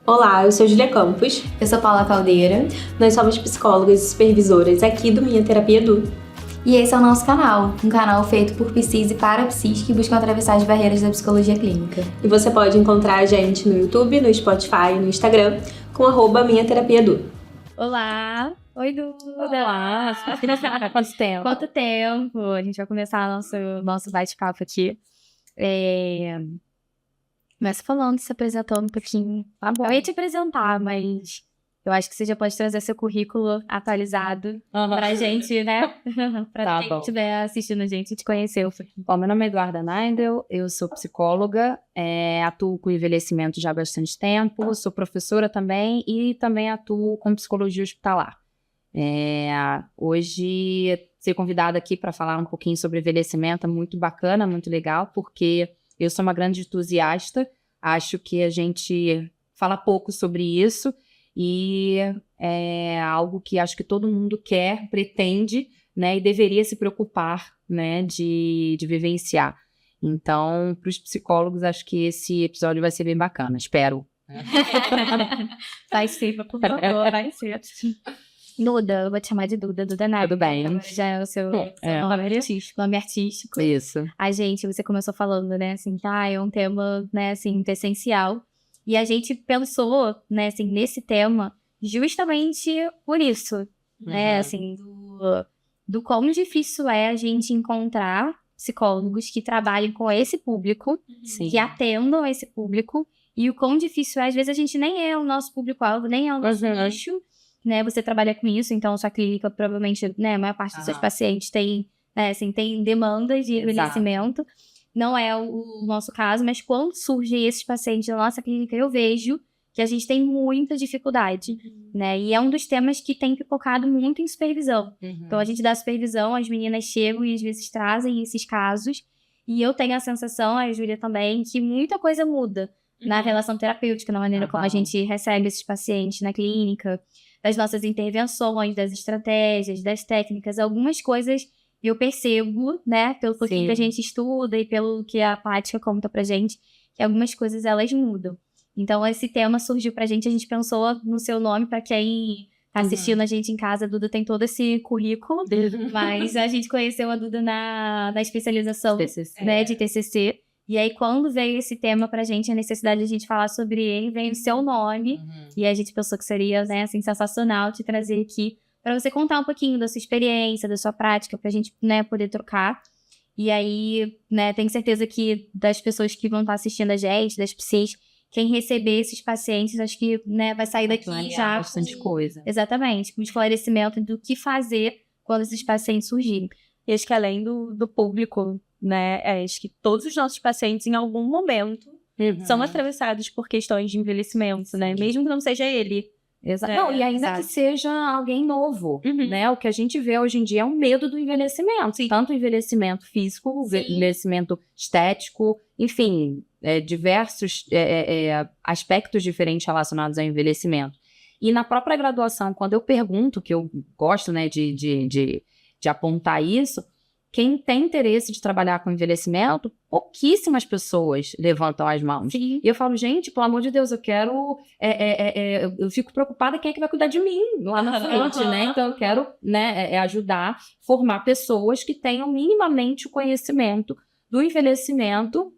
Olá, eu sou Julia Campos. Eu sou Paula Caldeira. Nós somos psicólogas e supervisoras aqui do Minha Terapia Edu. E esse é o nosso canal, um canal feito por psis e para psis que buscam atravessar as barreiras da psicologia clínica. E você pode encontrar a gente no YouTube, no Spotify e no Instagram com @Minha Terapia Edu. Olá! Oi, Duda! Olá! Quanto tempo? Quanto tempo? A gente vai começar nosso bate-papo aqui. Começa falando, se apresentando um pouquinho. Tá bom. Eu ia te apresentar, mas eu acho que você já pode trazer seu currículo atualizado pra gente, né? Pra quem estiver assistindo a gente te conhecer. Bom, meu nome é Eduarda Neidel, eu sou psicóloga, atuo com envelhecimento já há bastante tempo, sou professora também e também atuo com psicologia hospitalar. Hoje, ser convidada aqui para falar um pouquinho sobre envelhecimento é muito bacana, muito legal, porque eu sou uma grande entusiasta, acho que a gente fala pouco sobre isso e é algo que acho que todo mundo quer, pretende, né, e deveria se preocupar, né, de vivenciar. Então, para os psicólogos, acho que esse episódio vai ser bem bacana, espero. Vai ser, por favor, vai ser. Duda, eu vou te chamar de Duda Neidel. Tudo bem. Já é o seu nome artístico. Isso. Você começou falando, né, assim, é um tema, né, assim, essencial. E a gente pensou, né, assim, nesse tema justamente por isso, né, assim, do quão difícil é a gente encontrar psicólogos que trabalhem com esse público, Sim. que atendam esse público, e o quão difícil é, às vezes a gente nem é o nosso público-alvo, nem é o nosso nicho, né, você trabalha com isso, então sua clínica provavelmente, né, a maior parte dos seus pacientes tem, né, assim, tem demandas de envelhecimento. Não é o nosso caso, mas quando surgem esses pacientes na nossa clínica, eu vejo que a gente tem muita dificuldade, né, e é um dos temas que tem focado muito em supervisão. Então a gente dá supervisão, as meninas chegam e às vezes trazem esses casos, e eu tenho a sensação, a Júlia também, que muita coisa muda na relação terapêutica, na maneira como a gente recebe esses pacientes na clínica, das nossas intervenções, das estratégias, das técnicas, algumas coisas eu percebo, né, pelo pouquinho que a gente estuda e pelo que a prática conta pra gente, que algumas coisas elas mudam. Então esse tema surgiu pra gente, a gente pensou no seu nome, pra quem tá assistindo a gente em casa, a Duda tem todo esse currículo, mas a gente conheceu a Duda na especialização, né, de TCC. E aí, quando veio esse tema pra gente, a necessidade de a gente falar sobre ele, veio o seu nome. E a gente pensou que seria, né, assim, sensacional te trazer aqui pra você contar um pouquinho da sua experiência, da sua prática, pra gente, né, poder trocar. E aí, né, tenho certeza que das pessoas que vão estar assistindo a gente, das psis, quem receber esses pacientes, acho que, né, vai sair daqui já bastante coisa. Exatamente, com esclarecimento do que fazer quando esses pacientes surgirem. E acho que além do público, né, acho que todos os nossos pacientes, em algum momento, são atravessados por questões de envelhecimento, né? Mesmo que não seja ele. Exato. Não, e ainda que seja alguém novo, né? O que a gente vê hoje em dia é um medo do envelhecimento. Sim. Tanto o envelhecimento físico, o envelhecimento estético, enfim, diversos aspectos diferentes relacionados ao envelhecimento. E na própria graduação, quando eu pergunto, que eu gosto, né, de apontar isso, quem tem interesse de trabalhar com envelhecimento, pouquíssimas pessoas levantam as mãos. Sim. E eu falo, gente, pelo amor de Deus, eu quero... eu fico preocupada quem é que vai cuidar de mim lá na frente, né? Então eu quero, né, ajudar, formar pessoas que tenham minimamente o conhecimento do envelhecimento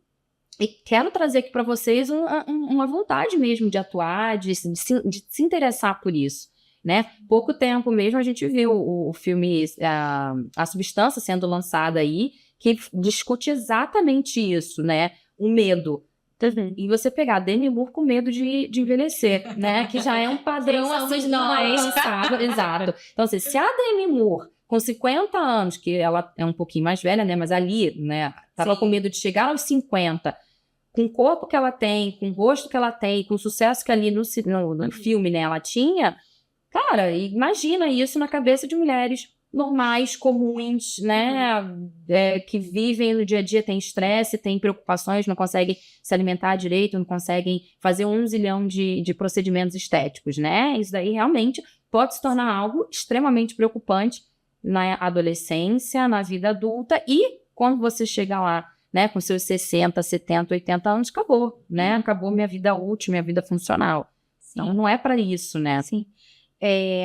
e quero trazer aqui para vocês uma vontade mesmo de atuar, de se interessar por isso. Né? Pouco tempo mesmo a gente viu o filme A Substância sendo lançado aí, que discute exatamente isso, né? O medo. E você pegar a Demi Moore com medo de envelhecer, né? Que já é um padrão assim, nós. Exato. Então, assim, se a Demi Moore, com 50 anos, que ela é um pouquinho mais velha, né? Mas ali, né? Tava com medo de chegar aos 50, com o corpo que ela tem, com o rosto que ela tem, com o sucesso que ali no filme, né, ela tinha. Cara, imagina isso na cabeça de mulheres normais, comuns, né, que vivem no dia a dia, têm estresse, têm preocupações, não conseguem se alimentar direito, não conseguem fazer 1 zilhão de procedimentos estéticos, né? Isso daí realmente pode se tornar algo extremamente preocupante na adolescência, na vida adulta e quando você chega lá, né, com seus 60, 70, 80 anos, acabou, né? Acabou minha vida útil, minha vida funcional. Então, não é para isso, né? Sim.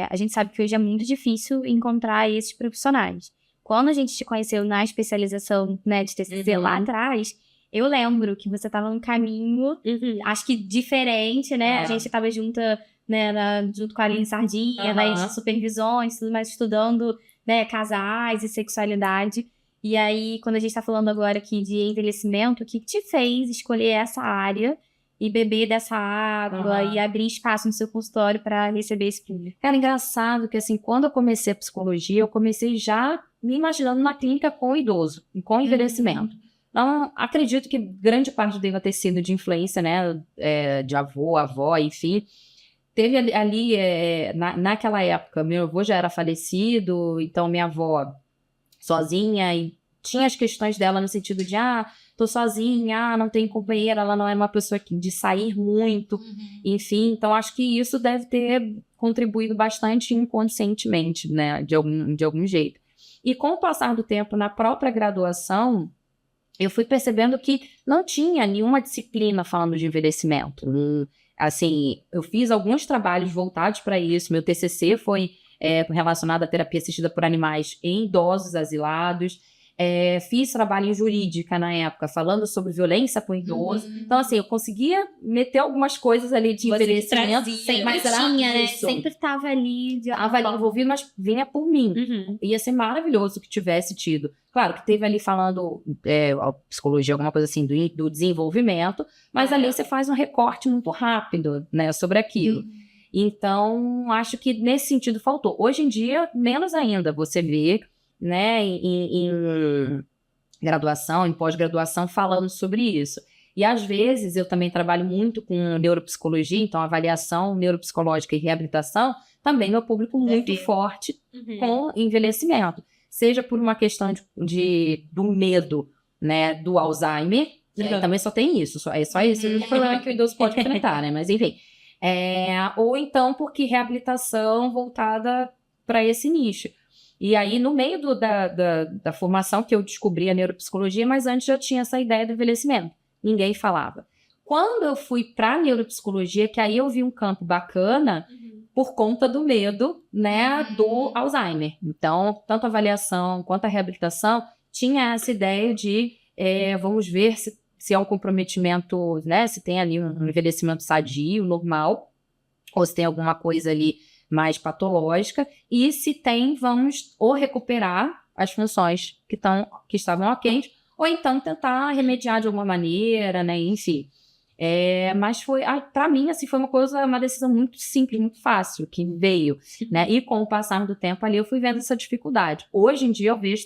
A gente sabe que hoje é muito difícil encontrar esses profissionais. Quando a gente te conheceu na especialização, né, de TCC lá atrás, eu lembro que você estava num caminho, acho que diferente, né? A gente estava junto, né, junto com a Aline Sardinha, nas supervisões, tudo mais, estudando, né, casais e sexualidade. E aí, quando a gente está falando agora aqui de envelhecimento, o que te fez escolher essa área e beber dessa água e abrir espaço no seu consultório para receber esse público? Era engraçado que, assim, quando eu comecei a psicologia, eu comecei já me imaginando na clínica com idoso, com envelhecimento. Então, acredito que grande parte deva ter sido de influência, né, de avó, enfim. Teve ali, naquela época, meu avô já era falecido, então minha avó sozinha, e tinha as questões dela no sentido de, tô sozinha, não tenho companheira, ela não é uma pessoa de sair muito, enfim. Então, acho que isso deve ter contribuído bastante inconscientemente, né, de algum jeito. E com o passar do tempo, na própria graduação, eu fui percebendo que não tinha nenhuma disciplina falando de envelhecimento. Assim, eu fiz alguns trabalhos voltados para isso. Meu TCC foi relacionado à terapia assistida por animais em idosos asilados. Fiz trabalho em jurídica na época, falando sobre violência com idoso. Então, assim, eu conseguia meter algumas coisas ali de envelhecimento. Mas tinha, né? Sempre estava ali. Estava ali envolvido, mas vinha por mim. Ia ser maravilhoso que tivesse tido. Claro que teve ali falando a psicologia, alguma coisa assim, do desenvolvimento, mas ali você faz um recorte muito rápido, né, sobre aquilo. Então, acho que nesse sentido faltou. Hoje em dia, menos ainda, você vê, né, em graduação, em pós-graduação, falando sobre isso. E às vezes eu também trabalho muito com neuropsicologia, então avaliação neuropsicológica e reabilitação, também meu público muito forte com envelhecimento. Seja por uma questão do medo, né, do Alzheimer, também só tem isso, é só esse o problema que o idoso pode enfrentar, né, mas enfim. Ou então porque reabilitação voltada para esse nicho. E aí, no meio da formação que eu descobri a neuropsicologia, mas antes já tinha essa ideia do envelhecimento. Ninguém falava. Quando eu fui para a neuropsicologia, que aí eu vi um campo bacana por conta do medo, né, do Alzheimer. Então, tanto a avaliação quanto a reabilitação tinha essa ideia de vamos ver se é um comprometimento, né, se tem ali um envelhecimento sadio, normal, ou se tem alguma coisa ali mais patológica, e se tem, vamos ou recuperar as funções que estavam ok, ou então tentar remediar de alguma maneira, né, enfim. Mas foi, para mim, assim, foi uma decisão muito simples, muito fácil, que veio, né, e com o passar do tempo ali eu fui vendo essa dificuldade. Hoje em dia eu vejo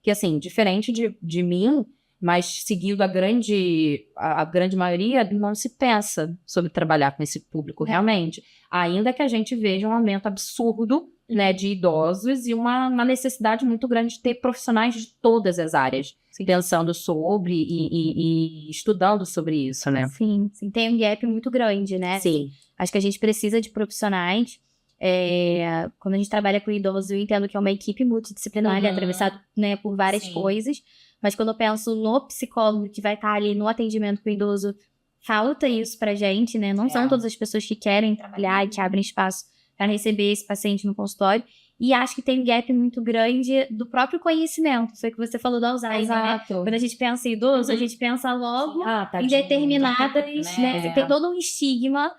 que, assim, diferente de mim, mas seguindo a grande maioria, não se pensa sobre trabalhar com esse público realmente, ainda que a gente veja um aumento absurdo, né, de idosos e uma necessidade muito grande de ter profissionais de todas as áreas, pensando sobre e estudando sobre isso, né? Sim, tem um gap muito grande, né? Sim. Acho que a gente precisa de profissionais. Quando a gente trabalha com idosos, eu entendo que é uma equipe multidisciplinar, atravessado, né, por várias coisas. Mas quando eu penso no psicólogo que vai estar ali no atendimento com o idoso, falta isso pra gente, né? Não são todas as pessoas que querem trabalhar e que abrem espaço para receber esse paciente no consultório. E acho que tem um gap muito grande do próprio conhecimento. Foi o que você falou do Alzheimer, Exato. né? Quando a gente pensa em idoso, a gente pensa logo em determinadas, né? Tem todo um estigma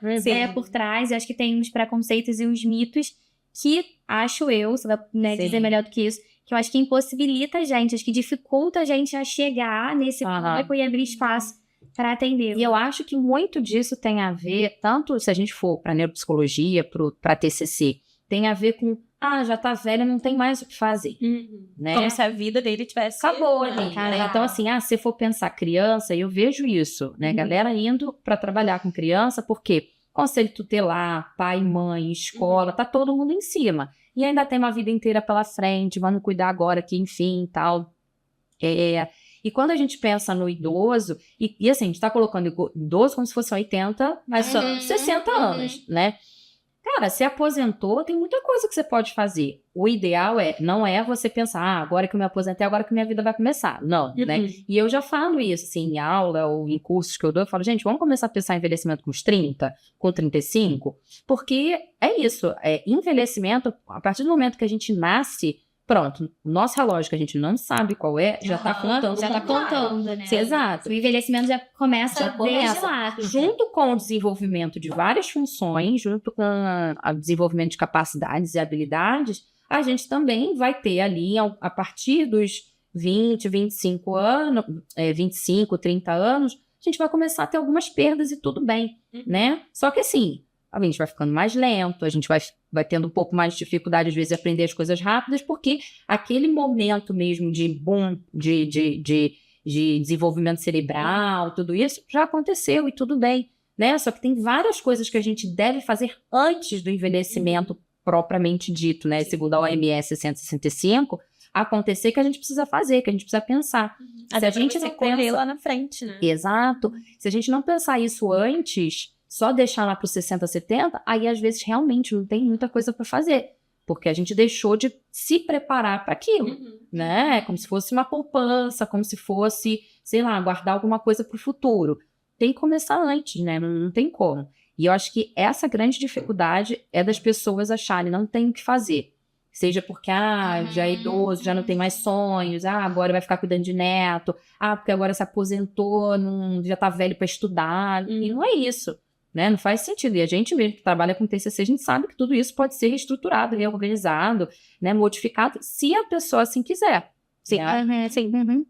por trás. Eu acho que tem uns preconceitos e uns mitos que, acho eu, você vai, né, dizer melhor do que isso, que eu acho que impossibilita a gente, acho que dificulta a gente a chegar nesse público e abrir espaço para atender. E eu acho que muito disso tem a ver, tanto se a gente for para neuropsicologia, para TCC, tem a ver com, já tá velha, não tem mais o que fazer, né? Como se a vida dele tivesse... Acabou, né? Então, assim, se for pensar criança, eu vejo isso, né? Galera indo para trabalhar com criança, porque conselho tutelar, pai, mãe, escola, tá todo mundo em cima. E ainda tem uma vida inteira pela frente, vamos cuidar agora que, enfim, tal. E quando a gente pensa no idoso, e assim, a gente tá colocando idoso como se fosse 80, mas só 60 anos, né? Cara, se aposentou, tem muita coisa que você pode fazer. O ideal não é você pensar, agora que eu me aposentei, agora que minha vida vai começar. Não, né? E eu já falo isso, assim, em aula ou em cursos que eu dou, eu falo, gente, vamos começar a pensar em envelhecimento com os 30, com 35, porque é isso, envelhecimento, a partir do momento que a gente nasce, pronto, o nosso relógio que a gente não sabe qual já tá contando. Já tá contando, né? Exato. O envelhecimento já começa desde lá. Junto com o desenvolvimento de várias funções, junto com o desenvolvimento de capacidades e habilidades, a gente também vai ter ali, a partir dos 20, 25 anos, 25, 30 anos, a gente vai começar a ter algumas perdas e tudo bem, né? Só que assim, a gente vai ficando mais lento, a gente vai tendo um pouco mais de dificuldade, às vezes, de aprender as coisas rápidas, porque aquele momento mesmo de boom, de desenvolvimento cerebral, tudo isso, já aconteceu e tudo bem, né? Só que tem várias coisas que a gente deve fazer antes do envelhecimento propriamente dito, né? Segundo a OMS 165, acontecer que a gente precisa fazer, que a gente precisa pensar. Se a gente não correr lá na frente, né? Exato. Se a gente não pensar isso antes, só deixar lá para os 60, 70, aí às vezes realmente não tem muita coisa para fazer, porque a gente deixou de se preparar para aquilo, né? Como se fosse uma poupança, como se fosse, sei lá, guardar alguma coisa para o futuro. Tem que começar antes, né? Não tem como. E eu acho que essa grande dificuldade é das pessoas acharem, não tem o que fazer. Seja porque, já é idoso, já não tem mais sonhos, agora vai ficar cuidando de neto, porque agora se aposentou, já tá velho para estudar. E não é isso, né? Não faz sentido. E a gente mesmo que trabalha com TCC, a gente sabe que tudo isso pode ser reestruturado, reorganizado, né? Modificado, se a pessoa assim quiser. Sim,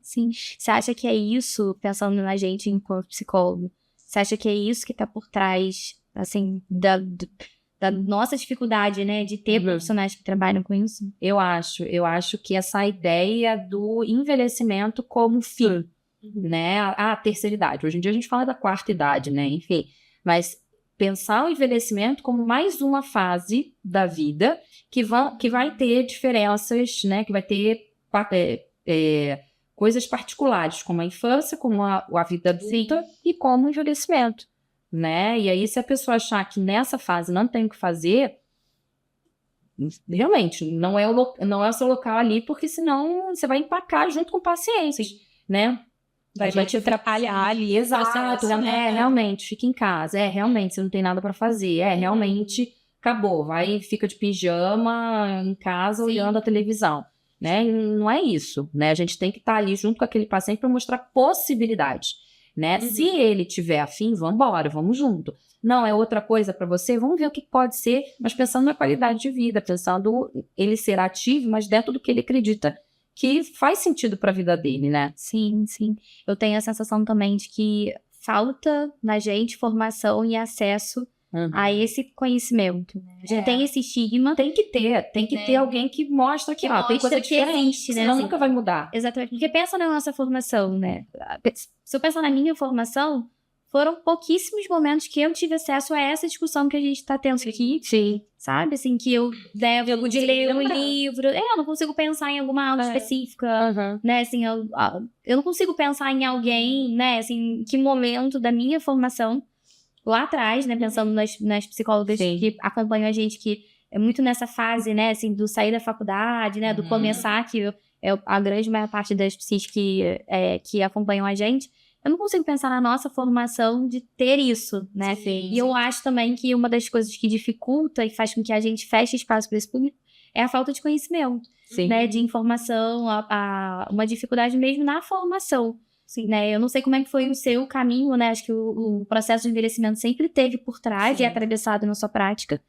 sim. Você acha que é isso, pensando na gente enquanto psicólogo, você acha que é isso que tá por trás, assim, da nossa dificuldade, né, de ter profissionais que trabalham com isso? Eu acho que essa ideia do envelhecimento como fim, né, a terceira idade. Hoje em dia a gente fala da quarta idade, né, enfim, mas pensar o envelhecimento como mais uma fase da vida que vai ter diferenças, né, que vai ter coisas particulares, como a infância, como a vida adulta e como o envelhecimento, né? E aí, se a pessoa achar que nessa fase não tem o que fazer, realmente, não é o seu local ali, porque senão você vai empacar junto com pacientes, né? Vai te atrapalhar ali. Exato, realmente, fica em casa. Realmente, você não tem nada para fazer. Realmente, acabou. Fica de pijama em casa olhando a televisão. Né? Não é isso, né? A gente tem que estar ali junto com aquele paciente para mostrar possibilidades, né? Se ele tiver afim, vamos embora, vamos junto. Não, é outra coisa para você? Vamos ver o que pode ser, mas pensando na qualidade de vida, pensando ele ser ativo, mas dentro do que ele acredita que faz sentido para a vida dele, né? Sim, sim. Eu tenho a sensação também de que falta na gente formação e acesso a esse conhecimento. Já tem esse estigma. Tem que ter alguém que mostra que tem coisa diferente, né? Senão nunca vai mudar. Exatamente. Porque pensa na nossa formação, né? Se eu pensar na minha formação, foram pouquíssimos momentos que eu tive acesso a essa discussão que a gente tá tendo aqui. Sim. Sabe? Assim, que eu devo de ler um livro. Eu não consigo pensar em alguma aula específica, né? Assim, eu não consigo pensar em alguém, né? Assim, que momento da minha formação lá atrás, né, pensando nas psicólogas que acompanham a gente, que é muito nessa fase, né, assim, do sair da faculdade, né, do começar, que é a grande maior parte das psis que acompanham a gente. Eu não consigo pensar na nossa formação de ter isso, né? E eu acho também que uma das coisas que dificulta e faz com que a gente feche espaço para esse público é a falta de conhecimento, né, de informação, uma dificuldade mesmo na formação. Sim, né? Eu não sei como é que foi o seu caminho, né? Acho que o processo de envelhecimento sempre teve por trás e atravessado na sua prática.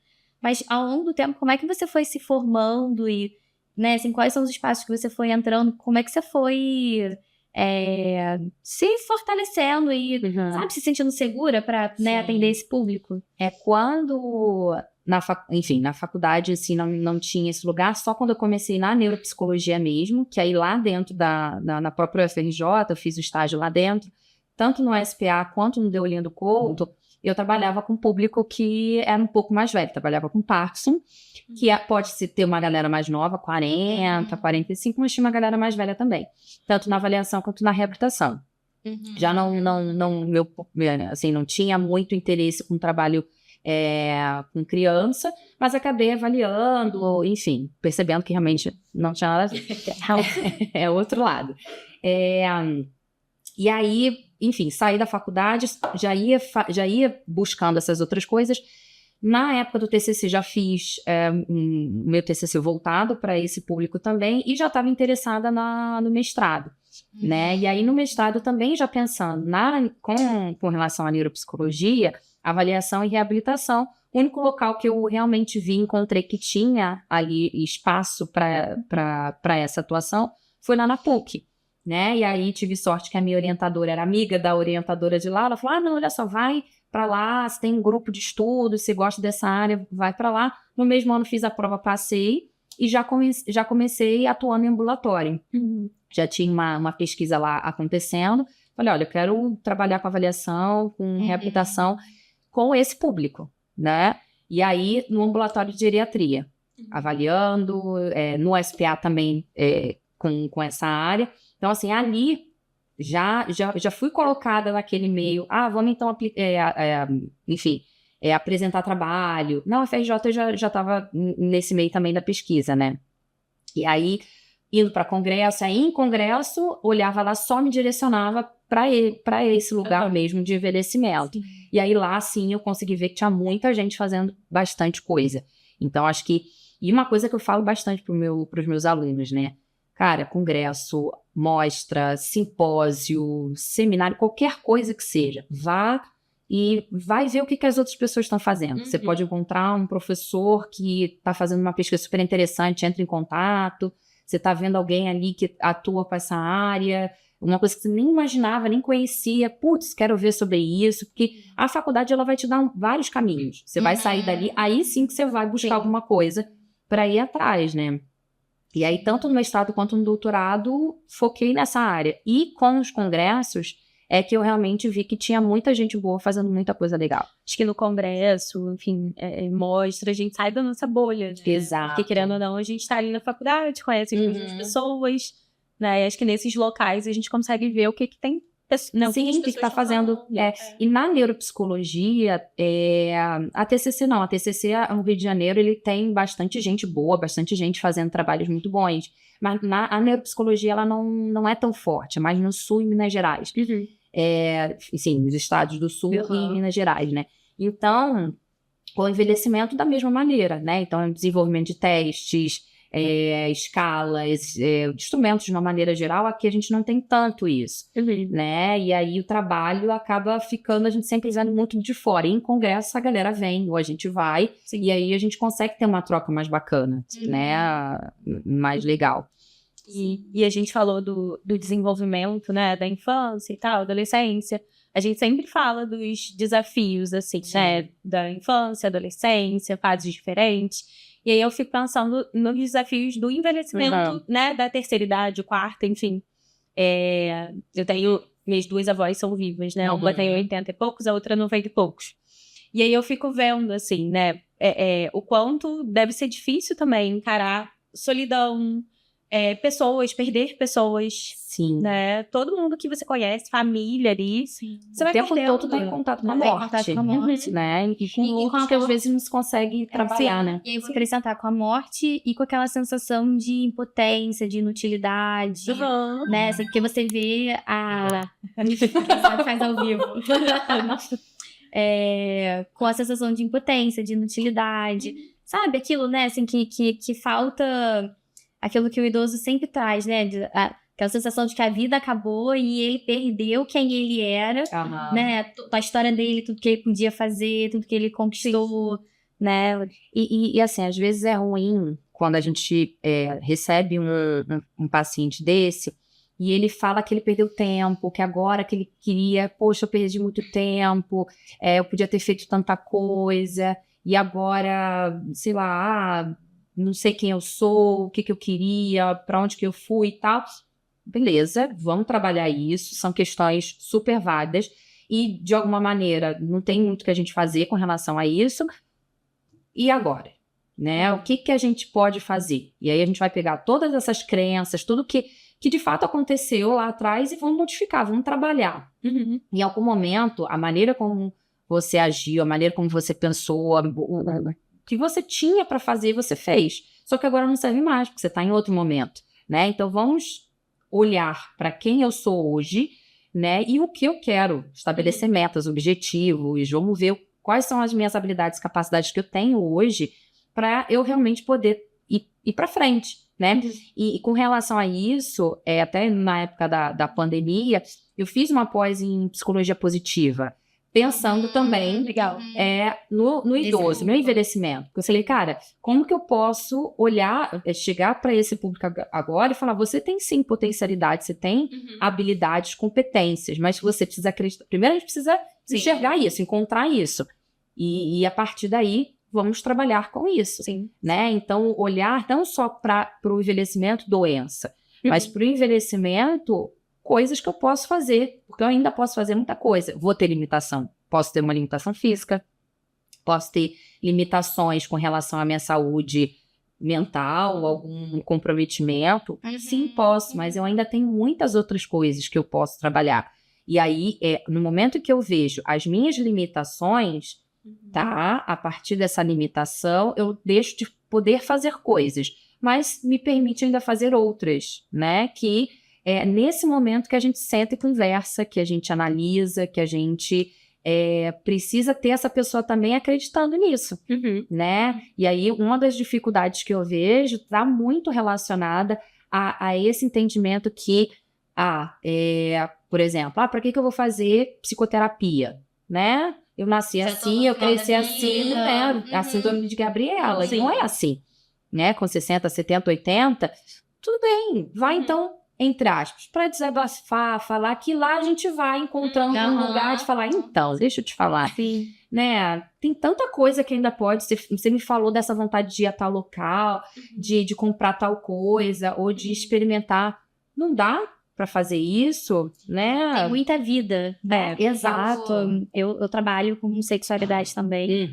Mas ao longo do tempo, como é que você foi se formando e, né, assim, quais são os espaços que você foi entrando? Como é que você foi se fortalecendo e, sabe, se sentindo segura para, né, atender esse público? Quando na faculdade, assim, não tinha esse lugar, só quando eu comecei na neuropsicologia mesmo, que aí lá dentro na própria UFRJ, eu fiz o estágio lá dentro, tanto no SPA quanto no Deolinda do Couto, eu trabalhava com público que era um pouco mais velho, trabalhava com Parkinson, que pode ter uma galera mais nova, 40, 45, mas tinha uma galera mais velha também, tanto na avaliação quanto na reabilitação. Já não tinha muito interesse com trabalho com criança, mas acabei avaliando, enfim, percebendo que realmente não tinha nada a ver. É outro lado. E aí, enfim, saí da faculdade, já ia buscando essas outras coisas. Na época do TCC, já fiz meu TCC voltado para esse público também e já estava interessada no mestrado, né? E aí, no mestrado também já pensando com relação à neuropsicologia, avaliação e reabilitação, o único local que eu realmente encontrei que tinha ali espaço para essa atuação foi lá na PUC, né? E aí tive sorte que a minha orientadora era amiga da orientadora de lá, ela falou, não, olha só, vai para lá, você tem um grupo de estudo, se gosta dessa área, vai para lá. No mesmo ano fiz a prova, passei e já comecei atuando em ambulatório. Já tinha uma pesquisa lá acontecendo. Falei, olha, eu quero trabalhar com avaliação, com reabilitação, com esse público, né? E aí, no ambulatório de geriatria, avaliando, no SPA também com essa área. Então, assim, ali já fui colocada naquele meio, vamos então, enfim, apresentar trabalho. Na UFRJ eu já estava nesse meio também da pesquisa, né? E aí, indo para congresso, aí em congresso, olhava lá, só me direcionava para esse lugar mesmo de envelhecimento. Sim. E aí lá, sim, eu consegui ver que tinha muita gente fazendo bastante coisa. Então, acho que... E uma coisa que eu falo bastante para os meus alunos, né? Cara, congresso, mostra, simpósio, seminário, qualquer coisa que seja. Vá e vai ver o que as outras pessoas estão fazendo. Você pode encontrar um professor que está fazendo uma pesquisa super interessante, entra em contato. Você está vendo alguém ali que atua com essa área, uma coisa que você nem imaginava, nem conhecia. Putz, quero ver sobre isso. Porque a faculdade ela vai te dar vários caminhos. Você vai sair dali, aí sim que você vai buscar alguma coisa para ir atrás, né? E aí, tanto no mestrado quanto no doutorado, foquei nessa área. E com os congressos, é que eu realmente vi que tinha muita gente boa fazendo muita coisa legal. Acho que no congresso, enfim, mostra, a gente sai da nossa bolha, né? Exato. Porque, querendo ou não, a gente tá ali na faculdade, conhece as mesmas pessoas, né? E acho que nesses locais a gente consegue ver o que tem... Sim, o que está fazendo. E na neuropsicologia, a TCC não. A TCC, no Rio de Janeiro, ele tem bastante gente boa, bastante gente fazendo trabalhos muito bons. Mas a neuropsicologia, ela não é tão forte, é mais no Sul e Minas Gerais. Sim, nos estados do Sul e em Minas Gerais, né? Então, o envelhecimento da mesma maneira, né? Então, desenvolvimento de testes, escalas, instrumentos de uma maneira geral, aqui a gente não tem tanto isso, né? E aí o trabalho acaba ficando, a gente sempre vendo muito de fora. E em congresso a galera vem, ou a gente vai, e aí a gente consegue ter uma troca mais bacana, né? Mais legal. E a gente falou do desenvolvimento, né? Da infância e tal, adolescência. A gente sempre fala dos desafios, assim, né? Da infância, adolescência, fases diferentes. E aí eu fico pensando nos desafios do envelhecimento, né? Da terceira idade, quarta, enfim. Eu tenho... Minhas duas avós são vivas, né? Uma tem 80 e poucos, a outra 90 e poucos. E aí eu fico vendo, assim, né? O quanto deve ser difícil também encarar solidão, perder pessoas. Sim. Né? Todo mundo que você conhece, família ali. Sim. Você vai o tempo perdendo, todo tá em contato com a morte. Né? E com luto que às vezes não se consegue trabalhar, né? E aí eu vou acrescentar com a morte e com aquela sensação de impotência, de inutilidade, né? Assim, porque você vê faz ao vivo. Com a sensação de impotência, de inutilidade. Sabe aquilo, né? Assim, que falta aquilo que o idoso sempre traz, né? Aquela sensação de que a vida acabou e ele perdeu quem ele era, né? A história dele, tudo que ele podia fazer, tudo que ele conquistou, né? E assim, às vezes é ruim quando a gente recebe um paciente desse e ele fala que ele perdeu tempo, que agora que ele queria, poxa, eu perdi muito tempo, eu podia ter feito tanta coisa, e agora, sei lá, não sei quem eu sou, o que eu queria, para onde que eu fui e tal. Beleza, vamos trabalhar isso, são questões super válidas e, de alguma maneira, não tem muito que a gente fazer com relação a isso. E agora? Né? O que a gente pode fazer? E aí a gente vai pegar todas essas crenças, tudo que de fato aconteceu lá atrás e vamos modificar, vamos trabalhar. Em algum momento, a maneira como você agiu, a maneira como você pensou, o que você tinha para fazer, você fez. Só que agora não serve mais, porque você está em outro momento, né? Então, vamos olhar para quem eu sou hoje, né? E o que eu quero, estabelecer metas, objetivos, vamos ver quais são as minhas habilidades e capacidades que eu tenho hoje para eu realmente poder ir para frente, né? E com relação a isso, até na época da pandemia, eu fiz uma pós em psicologia positiva, pensando também no idoso, no envelhecimento. Eu falei, cara, como que eu posso olhar, chegar para esse público agora e falar, você tem sim potencialidade, você tem habilidades, competências, mas você precisa acreditar. Primeiro a gente precisa enxergar isso, encontrar isso. E a partir daí, vamos trabalhar com isso, né? Então, olhar não só para o envelhecimento, doença, mas para o envelhecimento, coisas que eu posso fazer, porque eu ainda posso fazer muita coisa. Vou ter limitação. Posso ter uma limitação física, posso ter limitações com relação à minha saúde mental, algum comprometimento. Sim, posso, mas eu ainda tenho muitas outras coisas que eu posso trabalhar. E aí, no momento que eu vejo as minhas limitações, tá? A partir dessa limitação, eu deixo de poder fazer coisas, mas me permite ainda fazer outras, né? Que é nesse momento que a gente senta e conversa, que a gente analisa, que a gente precisa ter essa pessoa também acreditando nisso, né? E aí, uma das dificuldades que eu vejo está muito relacionada a esse entendimento que, por exemplo, para que eu vou fazer psicoterapia, né? Eu nasci assim, eu cresci assim, né? A síndrome de Gabriela. E não é assim, né? Com 60, 70, 80, tudo bem. Vai, então, entre aspas, para desabafar, falar que lá a gente vai encontrando um lugar de falar, então, deixa eu te falar. Né? Tem tanta coisa que ainda pode ser. Você me falou dessa vontade de ir a tal local, de comprar tal coisa, ou de experimentar. Não dá para fazer isso, né? Tem muita vida, né? Exato. Eu trabalho com sexualidade também.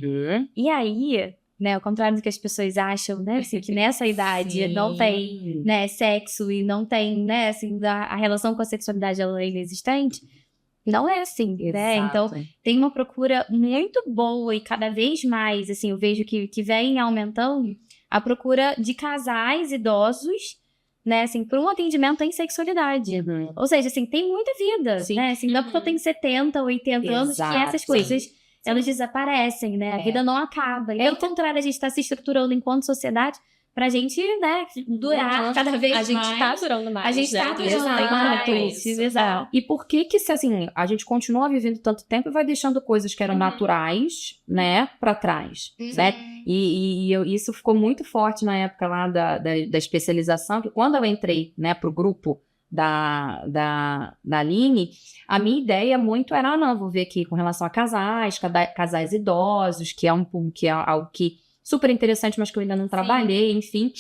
E aí, né, ao contrário do que as pessoas acham, né, assim, que nessa idade não tem, né, sexo e não tem, né, assim, a relação com a sexualidade ela é inexistente, não é assim, né? Então, tem uma procura muito boa e cada vez mais, assim, eu vejo que vem aumentando a procura de casais idosos, né, assim, por um atendimento em sexualidade. Ou seja, assim, tem muita vida, né? Assim, não é porque eu tenho 70, 80 anos que essas coisas, elas desaparecem, né? A vida não acaba. E, pelo contrário, a gente está se estruturando enquanto sociedade pra gente, né, durar cada vez mais. A gente tá durando mais. A gente tá durando mais. Exato. E por que se, assim, a gente continua vivendo tanto tempo e vai deixando coisas que eram naturais, né, pra trás, né? E isso ficou muito forte na época lá da especialização, que quando eu entrei, né, pro grupo da Aline, a minha ideia muito era, não, vou ver aqui com relação a casais idosos, que é algo que super interessante, mas que eu ainda não trabalhei, enfim.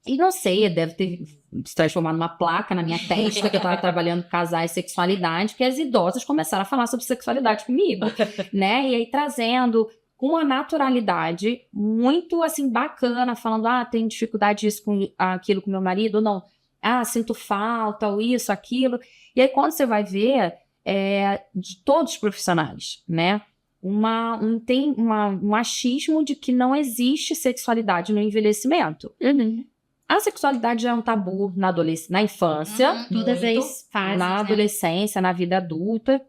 E não sei, deve ter se transformado numa placa na minha testa, que eu estava trabalhando com casais e sexualidade, que as idosas começaram a falar sobre sexualidade comigo, né? E aí trazendo com uma naturalidade muito, assim, bacana, falando, tem dificuldade disso com aquilo com meu marido, ou não, sinto falta, ou isso, aquilo. E aí quando você vai ver, de todos os profissionais, né? Tem um achismo de que não existe sexualidade no envelhecimento. A sexualidade já é um tabu na infância, todas as fases, na adolescência, na vida adulta.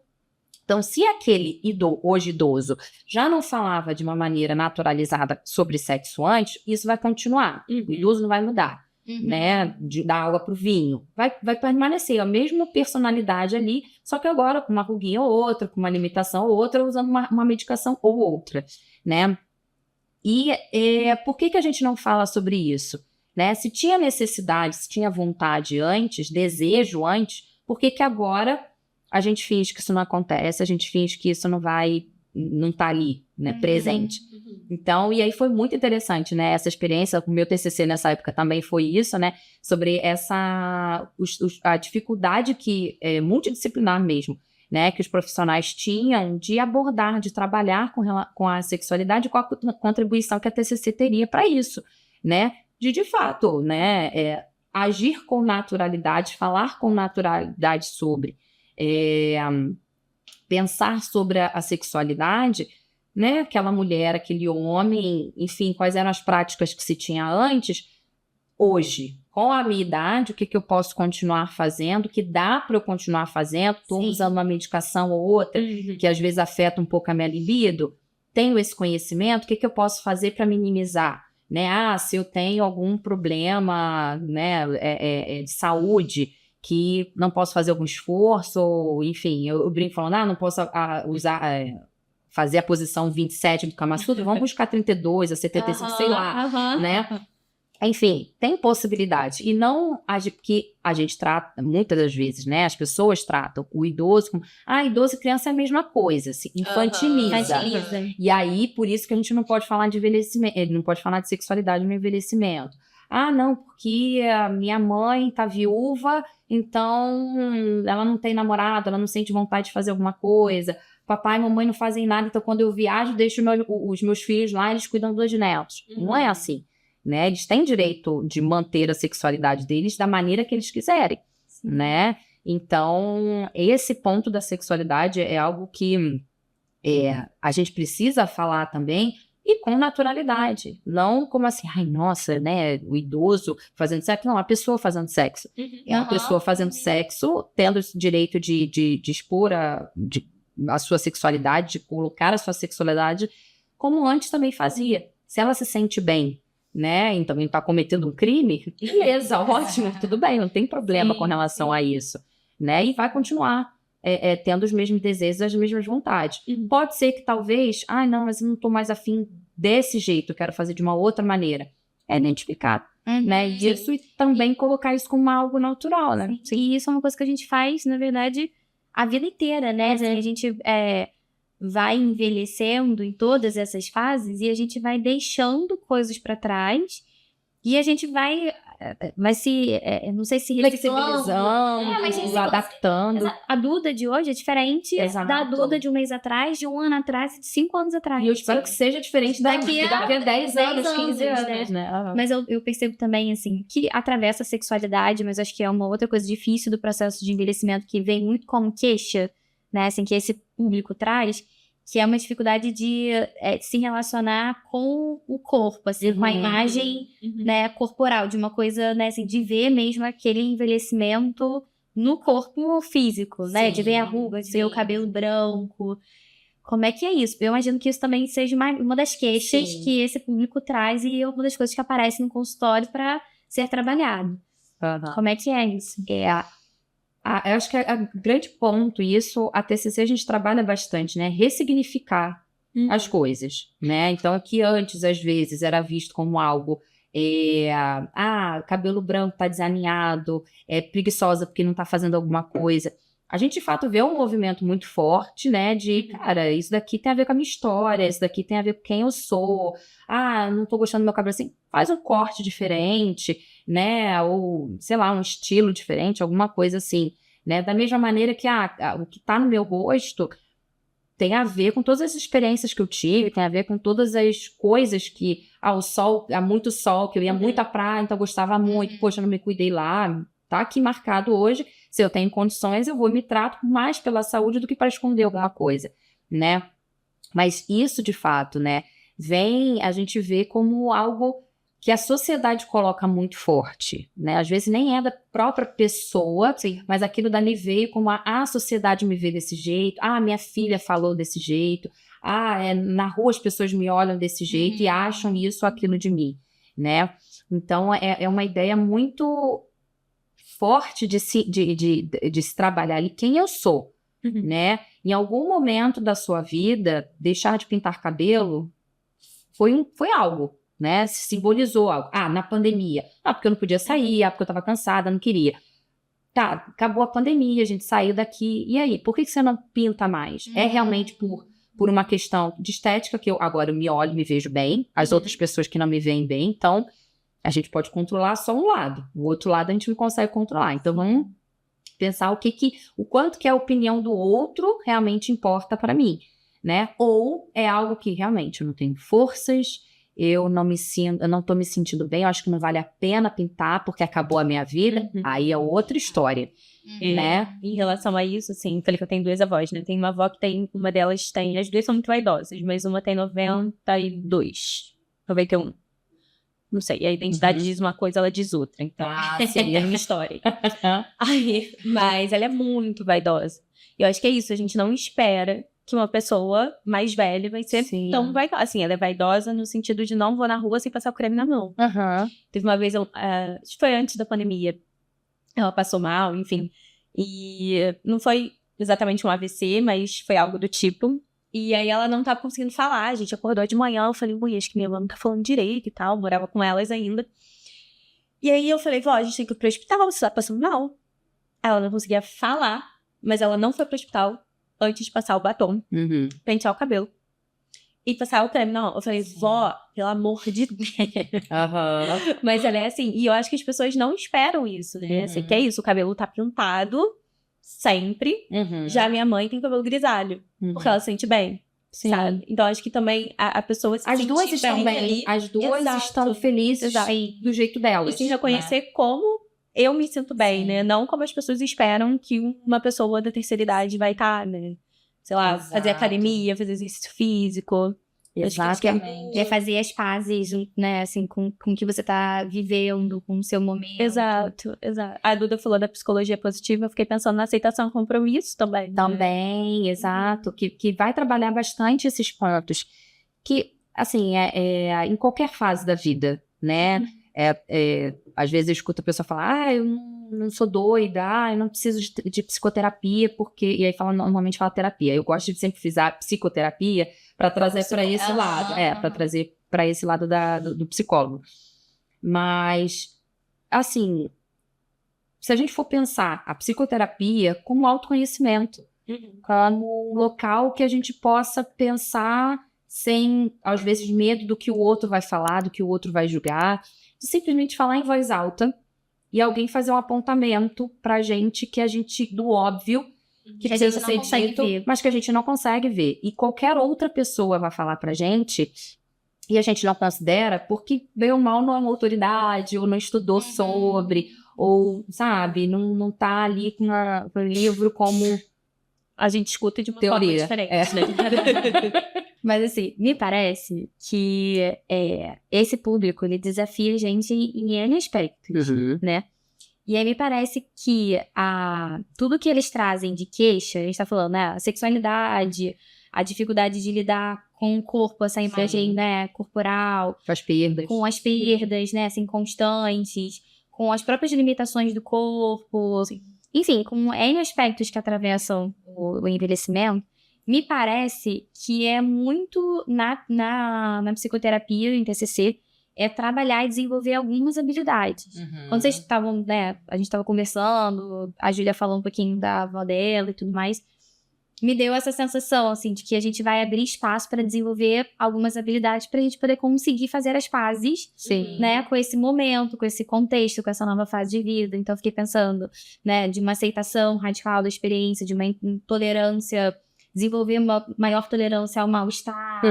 Então, se aquele hoje idoso já não falava de uma maneira naturalizada sobre sexo antes, isso vai continuar. O idoso não vai mudar. Né, de dar água pro vinho, vai permanecer a mesma personalidade ali, só que agora com uma ruguinha ou outra, com uma limitação ou outra, usando uma medicação ou outra, né? E por que a gente não fala sobre isso? Né? Se tinha necessidade, se tinha vontade antes, desejo antes, por que agora a gente finge que isso não acontece, a gente finge que isso não tá ali, né, presente. Então, e aí foi muito interessante, né, essa experiência, o meu TCC nessa época também foi isso, né, sobre a dificuldade multidisciplinar mesmo, né, que os profissionais tinham de abordar, de trabalhar com a sexualidade, com a contribuição que a TCC teria para isso, né, de fato, né, agir com naturalidade, falar com naturalidade sobre, pensar sobre a sexualidade, né? Aquela mulher, aquele homem, enfim, quais eram as práticas que se tinha antes, hoje, com a minha idade, o que que eu posso continuar fazendo, que dá para eu continuar fazendo, estou usando uma medicação ou outra, que às vezes afeta um pouco a minha libido, tenho esse conhecimento, o que que eu posso fazer para minimizar? Né? Se eu tenho algum problema, né, de saúde, que não posso fazer algum esforço, ou, enfim, eu brinco falando, não posso fazer a posição 27 do Kama Sutra, vamos buscar 32, a 75, sei lá, né? Enfim, tem possibilidade. E não que a gente trata, muitas das vezes, né? As pessoas tratam o idoso como, idoso e criança é a mesma coisa, se infantiliza. E aí, por isso que a gente não pode falar de envelhecimento, não pode falar de sexualidade no envelhecimento. Não, porque a minha mãe tá viúva, então ela não tem namorado, ela não sente vontade de fazer alguma coisa. Papai e mamãe não fazem nada, então quando eu viajo, deixo os meus filhos lá, eles cuidam dos netos. Não é assim. Né? Eles têm direito de manter a sexualidade deles da maneira que eles quiserem, né? Então, esse ponto da sexualidade é algo que a gente precisa falar também e com naturalidade. Não como assim, nossa, né? O idoso fazendo sexo. Não, a pessoa fazendo sexo. É uma pessoa fazendo sexo, tendo esse direito de expor a sua sexualidade, de colocar a sua sexualidade como antes também fazia. Se ela se sente bem, né, então ele está cometendo um crime, beleza, ótimo, tudo bem, não tem problema com relação a isso, né, e vai continuar tendo os mesmos desejos, as mesmas vontades. Pode ser que talvez, não, mas eu não estou mais afim desse jeito, eu quero fazer de uma outra maneira. É identificado, né, isso e também colocar isso como algo natural, né. Sim. E isso é uma coisa que a gente faz, na verdade, a vida inteira, né, a gente vai envelhecendo em todas essas fases e a gente vai deixando coisas para trás e a gente vai se, não sei se flexibilizando, adaptando. A Duda de hoje é diferente da Duda de um mês atrás, de um ano atrás, de 5 anos atrás. E eu espero que seja diferente daqui a 10 anos, 15 anos, né? Mas eu percebo também, assim, que atravessa a sexualidade, mas acho que é uma outra coisa difícil do processo de envelhecimento que vem muito como queixa, né, assim, que esse público traz, que é uma dificuldade de se relacionar com o corpo, assim, com a imagem, né, corporal, de uma coisa, né, assim, de ver mesmo aquele envelhecimento no corpo físico, né, de ver a ruga, de ver o cabelo branco. Como é que é isso? Eu imagino que isso também seja uma das queixas que esse público traz e uma das coisas que aparecem no consultório para ser trabalhado. Como é que é isso? Eu acho que é um grande ponto, e isso a TCC a gente trabalha bastante, né? Ressignificar as coisas, né? Então, aqui antes, às vezes, era visto como algo, cabelo branco tá desalinhado, é preguiçosa porque não tá fazendo alguma coisa. A gente, de fato, vê um movimento muito forte, né? De, cara, isso daqui tem a ver com a minha história, isso daqui tem a ver com quem eu sou. Não tô gostando do meu cabelo assim. Faz um corte diferente, né? Ou, sei lá, um estilo diferente, alguma coisa assim, né? Da mesma maneira que o que tá no meu rosto tem a ver com todas as experiências que eu tive, tem a ver com todas as coisas que... o sol, há muito sol, que eu ia muito à praia, então eu gostava muito. Poxa, eu não me cuidei lá. Tá aqui marcado hoje. Se eu tenho condições, eu vou me trato mais pela saúde do que para esconder alguma coisa, né? Mas isso, de fato, né, a gente vê como algo que a sociedade coloca muito forte, né? Às vezes nem é da própria pessoa, mas aquilo dali veio como a sociedade me vê desse jeito, minha filha falou desse jeito, na rua as pessoas me olham desse jeito e acham isso ou aquilo de mim, né? Então, é uma ideia muito forte de se trabalhar ali quem eu sou, né? Em algum momento da sua vida, deixar de pintar cabelo foi algo, né? Se simbolizou algo. Na pandemia. Porque eu não podia sair, porque eu estava cansada, não queria. Tá, acabou a pandemia, a gente saiu daqui. E aí, por que você não pinta mais? É realmente por uma questão de estética, que agora eu me olho, me vejo bem, as outras pessoas que não me veem bem, então a gente pode controlar só um lado, o outro lado a gente não consegue controlar. Então vamos pensar o quanto que a opinião do outro realmente importa para mim, né? Ou é algo que realmente eu não tenho forças, eu não tô me sentindo bem, eu acho que não vale a pena pintar porque acabou a minha vida, aí é outra história, né? Em relação a isso, assim, falei que eu tenho 2 avós, né? Tem uma avó que tem, uma delas tem, as 2 são muito vaidosas, mas uma tem 92, 91. Não sei, a identidade diz uma coisa, ela diz outra. Então, seria a minha história. Aí, mas ela é muito vaidosa. E eu acho que é isso, a gente não espera que uma pessoa mais velha vai ser tão vaidosa. Assim, ela é vaidosa no sentido de não vou na rua sem passar o creme na mão. Teve uma vez, acho que foi antes da pandemia, ela passou mal, enfim. E não foi exatamente um AVC, mas foi algo do tipo. E aí ela não tava conseguindo falar, a gente acordou de manhã, eu falei, ui, acho que minha mãe não tá falando direito e tal, morava com elas ainda. E aí eu falei, vó, a gente tem que ir pro hospital, você tá passando mal. Ela não conseguia falar, mas ela não foi pro hospital antes de passar o batom, pentear o cabelo e passar o creme. Não, eu falei, vó, pelo amor de Deus. Mas ela é assim, e eu acho que as pessoas não esperam isso, né? Assim, que é isso, o cabelo tá pintado sempre. Já minha mãe tem cabelo grisalho, porque ela se sente bem, sabe? Então acho que também a pessoa se As duas sentir estão bem, ali, as duas exato, estão felizes do jeito delas. e se reconhecer como eu me sinto bem, né? Não como as pessoas esperam que uma pessoa da terceira idade vai estar, né? Sei lá, fazer academia, fazer exercício físico. Exatamente. É fazer as pazes, né, assim, com o que você tá vivendo, com o seu momento. Exato. A Duda falou da psicologia positiva, eu fiquei pensando na aceitação e compromisso também. Também, exato, que vai trabalhar bastante esses pontos, que, assim, em qualquer fase da vida, né? Às vezes eu escuto a pessoa falar, eu não sou doida, eu não preciso de psicoterapia, porque... E aí normalmente fala terapia. Eu gosto de sempre frisar psicoterapia para trazer para esse lado. Para trazer para esse lado do psicólogo. Mas, assim, se a gente for pensar a psicoterapia como autoconhecimento, como um local que a gente possa pensar sem, às vezes, medo do que o outro vai falar, do que o outro vai julgar, de simplesmente falar em voz alta e alguém fazer um apontamento pra gente que a gente, do óbvio, que a precisa gente não ser consegue dito, ver. mas que a gente não consegue ver. E qualquer outra pessoa vai falar pra gente e a gente não considera porque, bem ou mal, não é uma autoridade, ou não estudou sobre, ou, sabe, não tá ali com o livro como... A gente escuta de uma teoria forma diferente, né? Mas assim, me parece que esse público, ele desafia a gente em N aspectos, né? E aí me parece que tudo que eles trazem de queixa, a gente tá falando, né? A sexualidade, a dificuldade de lidar com o corpo, essa imagem, né, corporal. Com as perdas. Com as perdas, né, assim, constantes. Com as próprias limitações do corpo. Enfim, com N aspectos que atravessam o envelhecimento. Me parece que é muito na psicoterapia, em TCC, trabalhar e desenvolver algumas habilidades. Quando vocês estavam, né, a gente estava conversando, a Júlia falou um pouquinho da avó dela e tudo mais, me deu essa sensação, assim, de que a gente vai abrir espaço para desenvolver algumas habilidades para a gente poder conseguir fazer as pazes, né, com esse momento, com esse contexto, com essa nova fase de vida. Então, eu fiquei pensando, né, de uma aceitação radical da experiência, de uma intolerância, desenvolver uma maior tolerância ao mal-estar,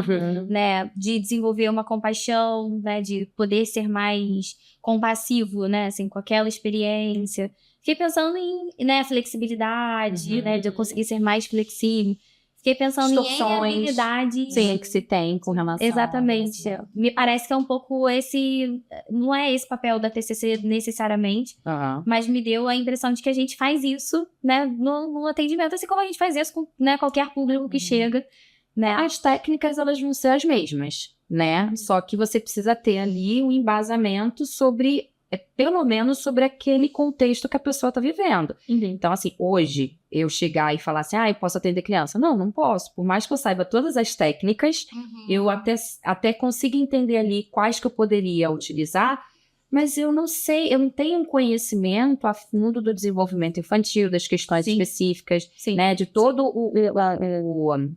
né, de desenvolver uma compaixão, né, de poder ser mais compassivo, né, assim, com aquela experiência. Fiquei pensando em, né, flexibilidade, né, de eu conseguir ser mais flexível. Fiquei pensando em habilidades. Sim, que se tem com relação. Exatamente. Me parece que é um pouco não é esse papel da TCC necessariamente, mas me deu a impressão de que a gente faz isso, né, no atendimento, assim como a gente faz isso com, né, qualquer público que chega, né. As técnicas, elas vão ser as mesmas, né? Só que você precisa ter ali um embasamento sobre, pelo menos sobre aquele contexto que a pessoa está vivendo. Então, assim, hoje, eu chegar e falar assim, eu posso atender criança? Não posso. Por mais que eu saiba todas as técnicas, eu até consigo entender ali quais que eu poderia utilizar, mas eu não sei, eu não tenho um conhecimento a fundo do desenvolvimento infantil, das questões específicas, né, de todo o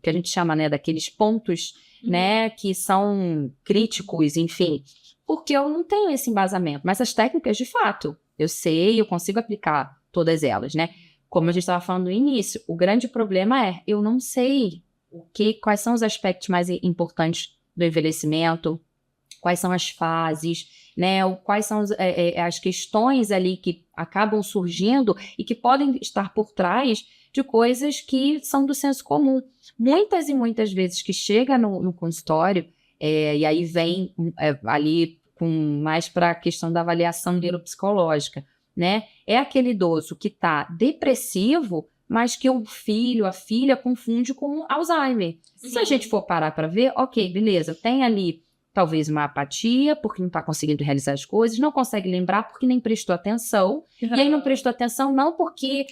que a gente chama, né, daqueles pontos, né, que são críticos, enfim, porque eu não tenho esse embasamento. Mas as técnicas, de fato, eu sei, eu consigo aplicar todas elas, né? Como a gente estava falando no início, o grande problema eu não sei quais são os aspectos mais importantes do envelhecimento, quais são as fases, né? Quais são as questões ali que acabam surgindo e que podem estar por trás de coisas que são do senso comum. Muitas e muitas vezes que chega no consultório, e aí vem ali com mais para a questão da avaliação neuropsicológica, né? É aquele idoso que está depressivo, mas que o filho, a filha confunde com Alzheimer. Se a gente for parar para ver, ok, beleza, tem ali talvez uma apatia, porque não está conseguindo realizar as coisas, não consegue lembrar porque nem prestou atenção, e aí não prestou atenção não porque,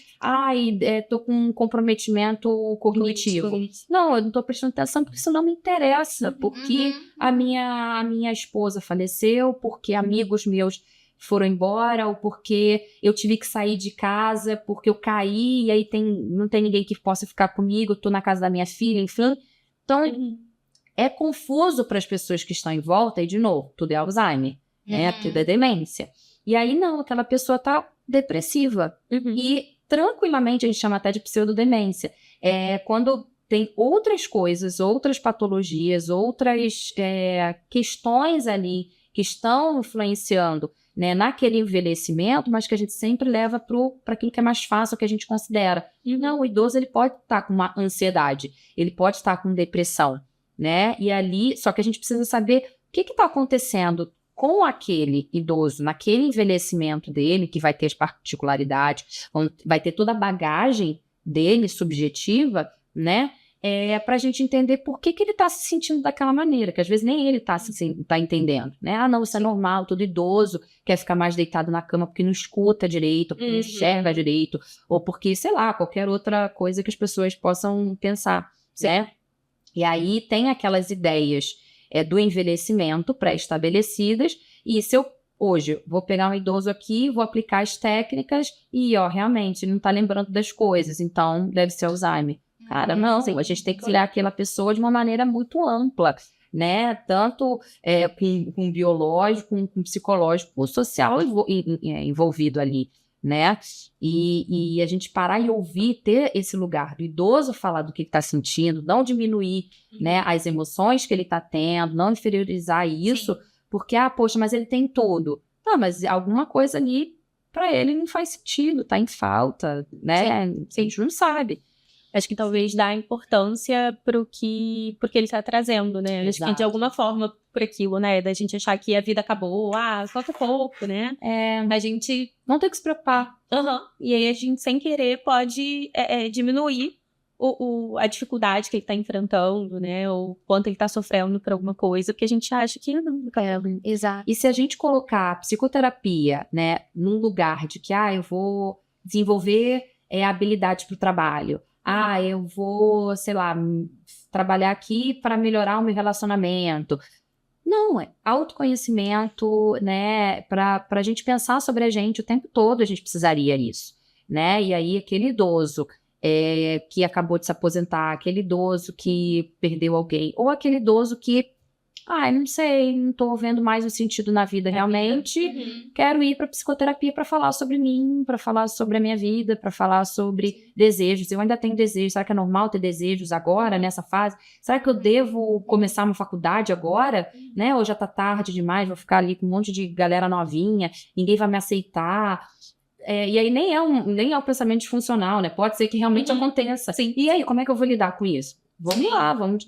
tô com um comprometimento cognitivo. Não, eu não estou prestando atenção porque isso não me interessa, porque a minha esposa faleceu, porque amigos meus foram embora, ou porque eu tive que sair de casa, porque eu caí, e aí não tem ninguém que possa ficar comigo, estou na casa da minha filha, enfim. Então, é confuso para as pessoas que estão em volta, e de novo, tudo é Alzheimer, né? Tudo é demência. E aí não, aquela pessoa está depressiva. E tranquilamente, a gente chama até de pseudodemência. Quando tem outras coisas, outras patologias, outras questões ali que estão influenciando, né, naquele envelhecimento, mas que a gente sempre leva para aquilo que é mais fácil, que a gente considera. E não, o idoso ele pode estar com uma ansiedade, ele pode estar com depressão, né? E ali, só que a gente precisa saber o que está acontecendo com aquele idoso, naquele envelhecimento dele, que vai ter as particularidades, vai ter toda a bagagem dele, subjetiva, né? Para a gente entender por que ele está se sentindo daquela maneira, que às vezes nem ele tá entendendo, né? Ah, não, isso é normal, todo idoso quer ficar mais deitado na cama porque não escuta direito, porque não enxerga direito, ou porque, sei lá, qualquer outra coisa que as pessoas possam pensar, né? E aí tem aquelas ideias do envelhecimento pré-estabelecidas, e se eu hoje vou pegar um idoso aqui, vou aplicar as técnicas e, realmente, ele não está lembrando das coisas, então deve ser Alzheimer. Cara, não, a gente tem que olhar aquela pessoa de uma maneira muito ampla, né? Tanto com biológico, com psicológico, com social envolvido ali, né? E a gente parar e ouvir, ter esse lugar do idoso falar do que está sentindo, não diminuir, né, as emoções que ele está tendo, não inferiorizar isso, porque, poxa, mas ele tem tudo. Não, mas alguma coisa ali para ele não faz sentido, tá em falta, né? A gente não sabe. Acho que talvez dá importância porque ele tá trazendo, né? Acho que de alguma forma, por aquilo, né? Da gente achar que a vida acabou, falta pouco, né? A gente não tem que se preocupar. E aí a gente, sem querer, pode diminuir a dificuldade que ele tá enfrentando, né? Ou quanto ele tá sofrendo por alguma coisa, porque a gente acha que não. Exato. E se a gente colocar a psicoterapia, né, num lugar de que, eu vou desenvolver habilidade para o trabalho, eu vou, sei lá, trabalhar aqui para melhorar o meu relacionamento. Não, é autoconhecimento, né? Para a gente pensar sobre a gente o tempo todo, a gente precisaria disso, né? E aí, aquele idoso que acabou de se aposentar, aquele idoso que perdeu alguém, ou aquele idoso que, não sei, não estou vendo mais o sentido na vida realmente, quero ir para psicoterapia para falar sobre mim, para falar sobre a minha vida, para falar sobre desejos. Eu ainda tenho desejos, será que é normal ter desejos agora, nessa fase? Será que eu devo começar uma faculdade agora, né? Ou já tá tarde demais, vou ficar ali com um monte de galera novinha, ninguém vai me aceitar. E aí nem é um pensamento disfuncional, né? Pode ser que realmente aconteça. E aí, como é que eu vou lidar com isso? Vamos lá, vamos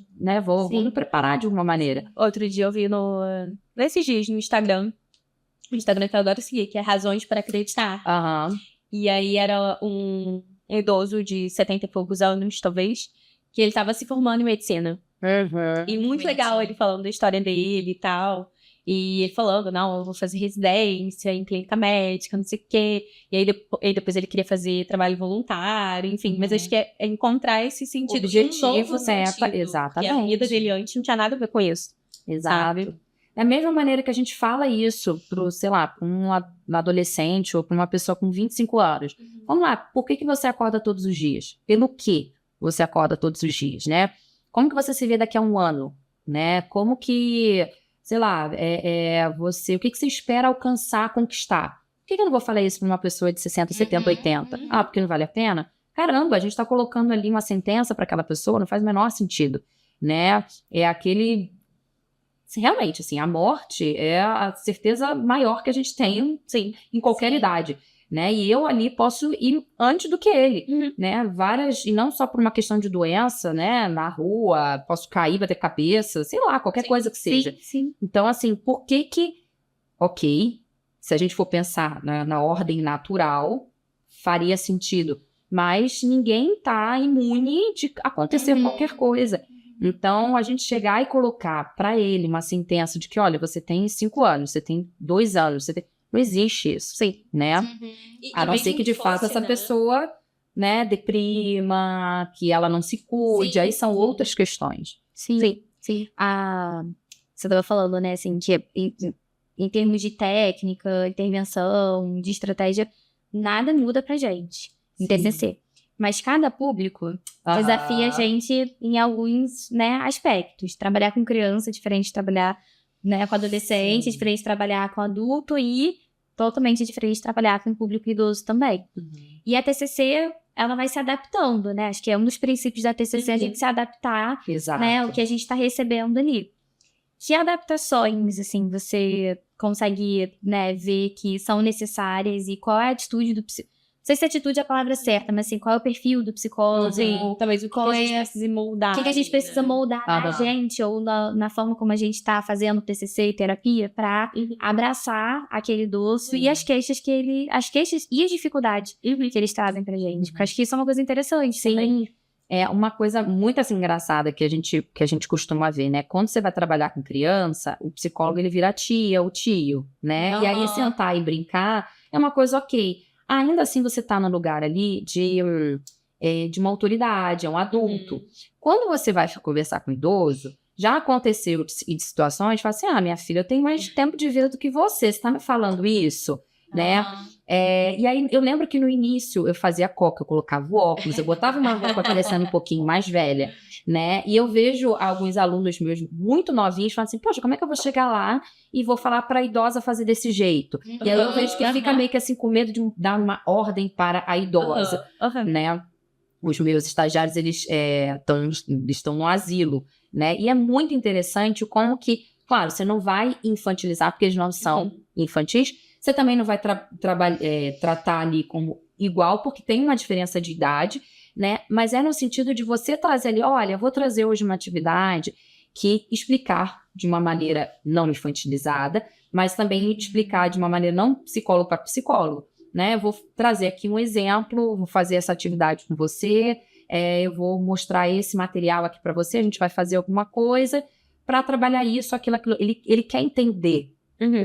me preparar de alguma maneira. Outro dia eu vi nesses dias no Instagram que eu adoro seguir, que é Razões para Acreditar. E aí era um idoso de 70 e poucos anos, talvez, que ele estava se formando em medicina. E muito legal ele falando da história dele e tal. E ele falando, não, eu vou fazer residência em clínica médica, não sei o quê. E aí depois ele queria fazer trabalho voluntário, enfim. Mas acho que é encontrar esse sentido. Objetivo, exatamente. Que a vida dele antes não tinha nada a ver com isso. Exato. Sabe? Da mesma maneira que a gente fala isso para um adolescente ou para uma pessoa com 25 anos. Vamos lá, por que você acorda todos os dias? Pelo que você acorda todos os dias, né? Como que você se vê daqui a um ano, né? Como que... sei lá, o que você espera alcançar, conquistar? Por que eu não vou falar isso para uma pessoa de 60, 70, 80? Porque não vale a pena? Caramba, a gente está colocando ali uma sentença para aquela pessoa, não faz o menor sentido, né? É aquele realmente, assim, a morte é a certeza maior que a gente tem, sim, em qualquer idade, né? E eu ali posso ir antes do que ele, né? E não só por uma questão de doença, né? Na rua, posso cair, bater cabeça, sei lá, qualquer coisa que seja. Sim. Então, assim, por que ok, se a gente for pensar na ordem natural, faria sentido, mas ninguém tá imune de acontecer qualquer coisa. Então, a gente chegar e colocar para ele uma sentença de que, olha, você tem 5 anos, você tem 2 anos, não existe isso, né? A não ser que, de fato, essa pessoa, né, deprima, que ela não se cuide, aí são outras questões. Sim. Você estava falando, né, assim, que em termos de técnica, intervenção, de estratégia, nada muda pra gente em TCC. Mas cada público desafia a gente em alguns, né, aspectos. Trabalhar com criança é diferente de trabalhar, né, com adolescente, é diferente de trabalhar com adulto e totalmente diferente de trabalhar com público idoso também. E a TCC, ela vai se adaptando, né? Acho que é um dos princípios da TCC a gente se adaptar, né, ao que a gente está recebendo ali. Que adaptações, assim, você consegue, né, ver que são necessárias e qual é a atitude do psicólogo? Não sei se atitude é a palavra certa, mas assim, qual é o perfil do psicólogo? Talvez o que a gente precisa moldar. O que a gente precisa moldar na gente ou na forma como a gente está fazendo TCC e terapia para abraçar aquele idoso e as queixas e as dificuldades que eles trazem pra gente. Porque acho que isso é uma coisa interessante. Sim. É uma coisa muito assim engraçada que a gente costuma ver, né? Quando você vai trabalhar com criança, o psicólogo ele vira a tia, o tio, né? E aí sentar e brincar é uma coisa ok. Ainda assim você tá no lugar ali de uma autoridade, é um adulto. Quando você vai conversar com um idoso, já aconteceu de situações, fala assim, minha filha, eu tenho mais tempo de vida do que você tá me falando isso? Né? E aí eu lembro que no início eu fazia coca, eu colocava o óculos, eu botava uma roupa parecendo um pouquinho mais velha, né? E eu vejo alguns alunos meus muito novinhos falando assim, poxa, como é que eu vou chegar lá e vou falar para a idosa fazer desse jeito? E aí eu vejo que fica meio que assim com medo de dar uma ordem para a idosa, né? Os meus estagiários, eles estão no asilo, né? E é muito interessante como que, claro, você não vai infantilizar, porque eles não são infantis, você também não vai tratar ali como igual, porque tem uma diferença de idade, né? Mas é no sentido de você trazer ali, olha, eu vou trazer hoje uma atividade que explicar de uma maneira não infantilizada, mas também explicar de uma maneira não psicólogo para psicólogo, né? Eu vou trazer aqui um exemplo, vou fazer essa atividade com você, eu vou mostrar esse material aqui para você, a gente vai fazer alguma coisa para trabalhar isso, aquilo. Ele quer entender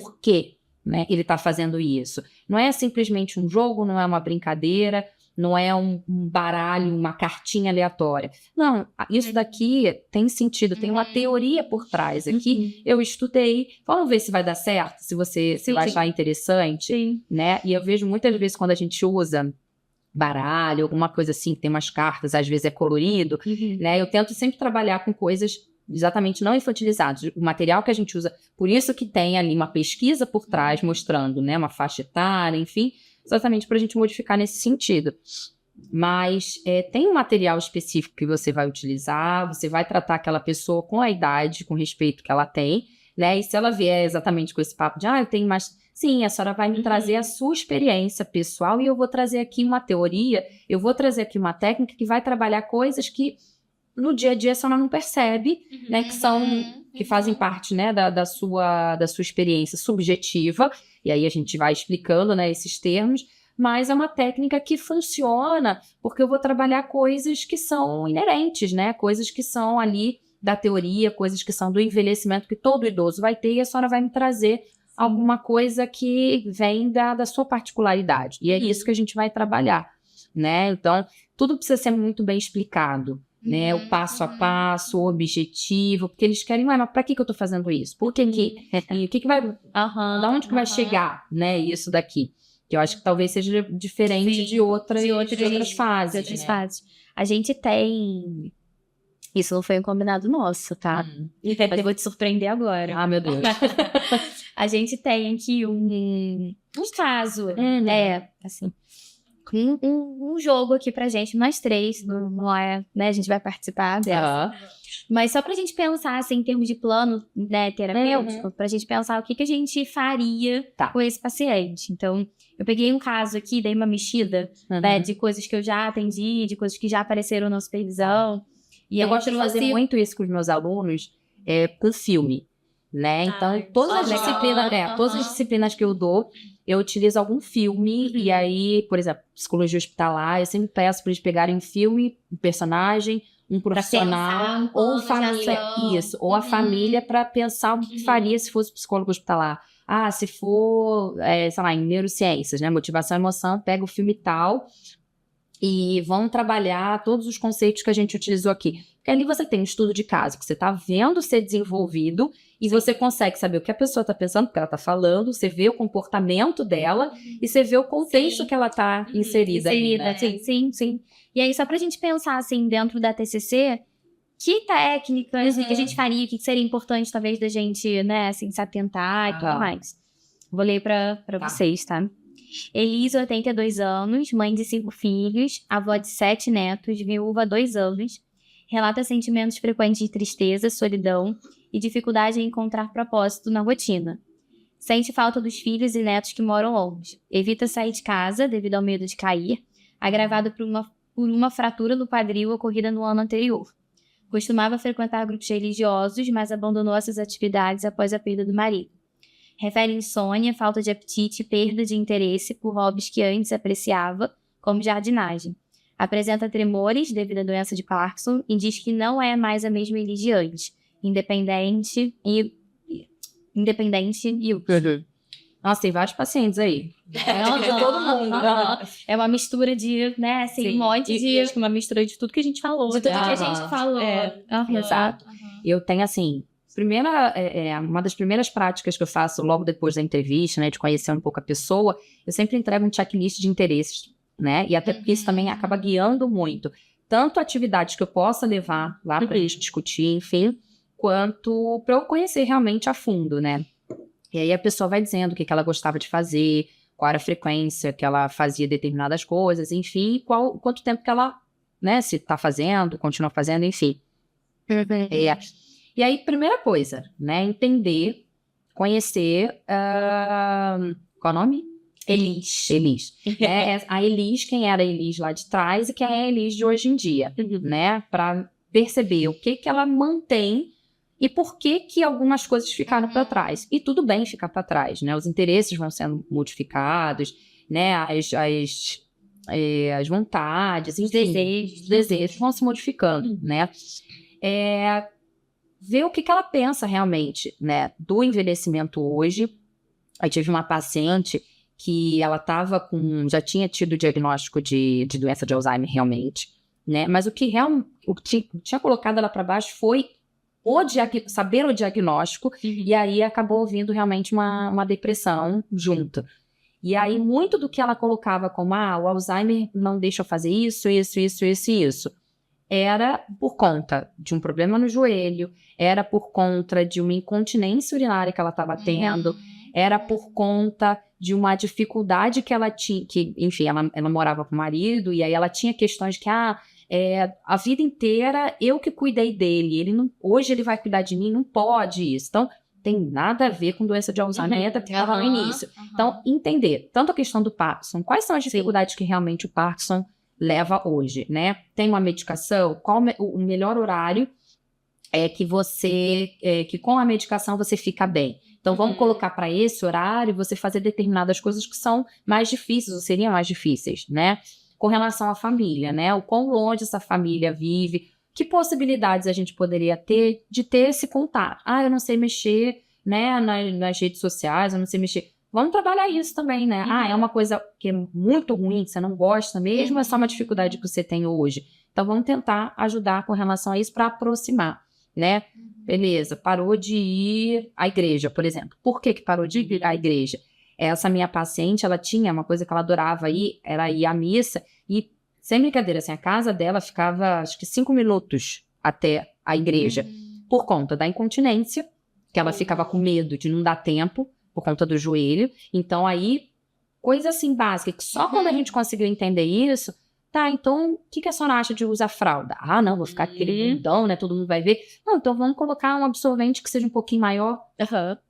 por quê, né, ele está fazendo isso. Não é simplesmente um jogo, não é uma brincadeira, não é um baralho, uma cartinha aleatória. Não, isso daqui tem sentido, tem uma teoria por trás aqui. Eu estudei, vamos ver se vai dar certo, se você vai achar interessante, né? E eu vejo muitas vezes quando a gente usa baralho, alguma coisa assim, que tem umas cartas, às vezes é colorido, né? Eu tento sempre trabalhar com coisas exatamente não infantilizados, o material que a gente usa, por isso que tem ali uma pesquisa por trás mostrando, né, uma faixa etária, enfim, exatamente para a gente modificar nesse sentido. Mas tem um material específico que você vai utilizar, você vai tratar aquela pessoa com a idade, com o respeito que ela tem, né, e se ela vier exatamente com esse papo de, eu tenho mais... Sim, a senhora vai me trazer a sua experiência pessoal e eu vou trazer aqui uma teoria, eu vou trazer aqui uma técnica que vai trabalhar coisas que no dia a dia a senhora não percebe, né, que fazem parte, né, da sua experiência subjetiva, e aí a gente vai explicando, né, esses termos, mas é uma técnica que funciona, porque eu vou trabalhar coisas que são inerentes, né, coisas que são ali da teoria, coisas que são do envelhecimento que todo idoso vai ter, e a senhora vai me trazer alguma coisa que vem da sua particularidade, e é isso que a gente vai trabalhar, né, então tudo precisa ser muito bem explicado, né, o passo a passo, o objetivo, porque eles querem, mas para que eu tô fazendo isso? Por que o que vai, da onde que vai chegar, né, isso daqui? Que eu acho que talvez seja diferente de outras fases, né? A gente tem, isso não foi um combinado nosso, tá? Mas eu vou te surpreender agora. Meu Deus. A gente tem aqui um caso, assim, um jogo aqui pra gente, nós três, não é, né, a gente vai participar dessa. Mas só pra gente pensar, assim, em termos de plano, né, terapêutico, pra gente pensar o que a gente faria com esse paciente. Então, eu peguei um caso aqui, dei uma mexida, né, de coisas que eu já atendi, de coisas que já apareceram na supervisão. E eu gosto de fazer muito isso com os meus alunos, por filme, né? Então, todas as disciplinas que eu dou, eu utilizo algum filme, e aí, por exemplo, psicologia hospitalar, eu sempre peço para eles pegarem um filme, um personagem, um profissional, ou família, ou a família, para pensar o que faria se fosse psicólogo hospitalar. Se for, sei lá, em neurociências, né? Motivação e emoção, pega o filme tal e vão trabalhar todos os conceitos que a gente utilizou aqui. Porque ali você tem um estudo de caso que você está vendo ser desenvolvido e você consegue saber o que a pessoa está pensando, o que ela está falando, você vê o comportamento dela e você vê o contexto que ela está inserida. Né? Sim. E aí, só pra gente pensar, assim, dentro da TCC, que técnicas que a gente faria, o que seria importante, talvez, da gente, né, assim, se atentar e tudo mais. Vou ler pra vocês, tá? Elisa, 82 anos, mãe de 5 filhos, avó de 7 netos, viúva há 2 anos, relata sentimentos frequentes de tristeza, solidão e dificuldade em encontrar propósito na rotina. Sente falta dos filhos e netos que moram longe. Evita sair de casa devido ao medo de cair, agravado por uma fratura no quadril ocorrida no ano anterior. Costumava frequentar grupos religiosos, mas abandonou essas atividades após a perda do marido. Refere insônia, falta de apetite e perda de interesse por hobbies que antes apreciava, como jardinagem. Apresenta tremores devido à doença de Parkinson e diz que não é mais a mesma Elis de antes, independente e... Nossa, tem vários pacientes aí. Todo mundo. É uma mistura de, né, assim, um monte de... Acho que uma mistura de tudo que a gente falou. De tudo que a gente falou. Exato. Eu tenho, assim... uma das primeiras práticas que eu faço logo depois da entrevista, né, de conhecer um pouco a pessoa, eu sempre entrego um checklist de interesses, né, e até porque isso também acaba guiando muito, tanto atividades que eu possa levar lá para eles discutir, enfim, quanto para eu conhecer realmente a fundo, né. E aí a pessoa vai dizendo o que ela gostava de fazer, qual era a frequência que ela fazia determinadas coisas, enfim, quanto tempo que ela, né, se está fazendo, continua fazendo, enfim. E aí, primeira coisa, né, entender, conhecer, qual é o nome? Elis. A Elis, quem era a Elis lá de trás e quem é a Elis de hoje em dia, né, para perceber o que ela mantém e por que algumas coisas ficaram para trás. E tudo bem ficar para trás, né, os interesses vão sendo modificados, né, as vontades, enfim, os desejos vão se modificando, né, ver o que ela pensa realmente, né, do envelhecimento hoje. Eu tive uma paciente que ela já tinha tido o diagnóstico de doença de Alzheimer realmente, né, mas o que tinha colocado ela para baixo foi saber o diagnóstico, e aí acabou vindo realmente uma depressão junto. E aí muito do que ela colocava como, o Alzheimer não deixa eu fazer isso, era por conta de um problema no joelho, era por conta de uma incontinência urinária que ela estava tendo, era por conta de uma dificuldade que ela tinha, que, enfim, ela morava com o marido, e aí ela tinha questões que, a vida inteira eu que cuidei dele, hoje ele vai cuidar de mim, não pode isso. Então, tem nada a ver com doença de Alzheimer, que estava no início. Então, entender tanto a questão do Parkinson, quais são as dificuldades que realmente o Parkinson leva hoje, né? Tem uma medicação, qual o melhor horário que com a medicação você fica bem. Então, vamos colocar para esse horário você fazer determinadas coisas que são mais difíceis, ou seriam mais difíceis, né? Com relação à família, né? O quão longe essa família vive, que possibilidades a gente poderia ter de ter esse contato. Eu não sei mexer, né, nas redes sociais, eu não sei mexer. Vamos trabalhar isso também, né? É uma coisa que é muito ruim, que você não gosta mesmo, é só uma dificuldade que você tem hoje. Então, vamos tentar ajudar com relação a isso para aproximar, né? Beleza, parou de ir à igreja, por exemplo. Por que parou de ir à igreja? Essa minha paciente, ela tinha uma coisa que ela adorava era ir à missa, e, sem brincadeira, assim, a casa dela ficava, acho que 5 minutos até a igreja, por conta da incontinência, que ela ficava com medo de não dar tempo, por conta do joelho. Então, aí, coisa assim básica, que só quando a gente conseguiu entender isso, tá, então o que a senhora acha de usar fralda? Ah, não, vou ficar aquele bundão, né, todo mundo vai ver. Não, então vamos colocar um absorvente que seja um pouquinho maior.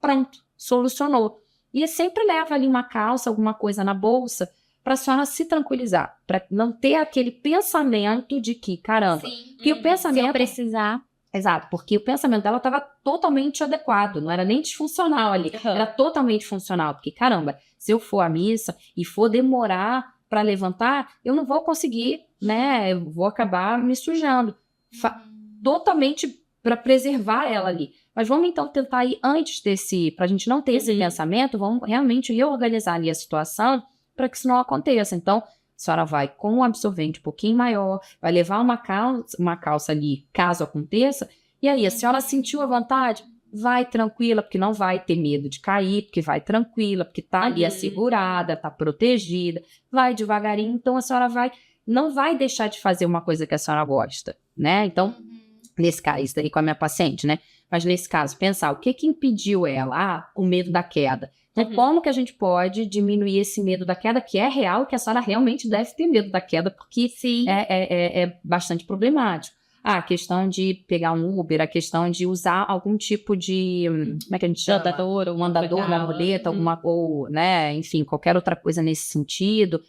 Pronto, solucionou. E sempre leva ali uma calça, alguma coisa na bolsa, para a senhora se tranquilizar, para não ter aquele pensamento de que, caramba, que o pensamento... Se eu precisar... Exato, porque o pensamento dela estava totalmente adequado, não era nem disfuncional ali, era totalmente funcional, porque, caramba, se eu for à missa e for demorar para levantar, eu não vou conseguir, né, eu vou acabar me sujando, totalmente para preservar ela ali. Mas vamos então tentar ir antes desse, para a gente não ter esse pensamento, vamos realmente reorganizar ali a situação para que isso não aconteça. Então, a senhora vai com um absorvente um pouquinho maior, vai levar uma calça ali, caso aconteça, e aí a senhora sentiu a vontade, vai tranquila, porque não vai ter medo de cair, porque vai tranquila, porque tá ali assegurada, tá protegida, vai devagarinho, então a senhora não vai deixar de fazer uma coisa que a senhora gosta, né? Então, nesse caso, isso daí com a minha paciente, né? Mas nesse caso, pensar o que impediu ela? Ah, o medo da queda. Então, como que a gente pode diminuir esse medo da queda, que é real, que a senhora realmente deve ter medo da queda, porque é bastante problemático. A questão de pegar um Uber, a questão de usar algum tipo de, como é que a gente chama? Um andador na muleta, ou, né, enfim, qualquer outra coisa nesse sentido.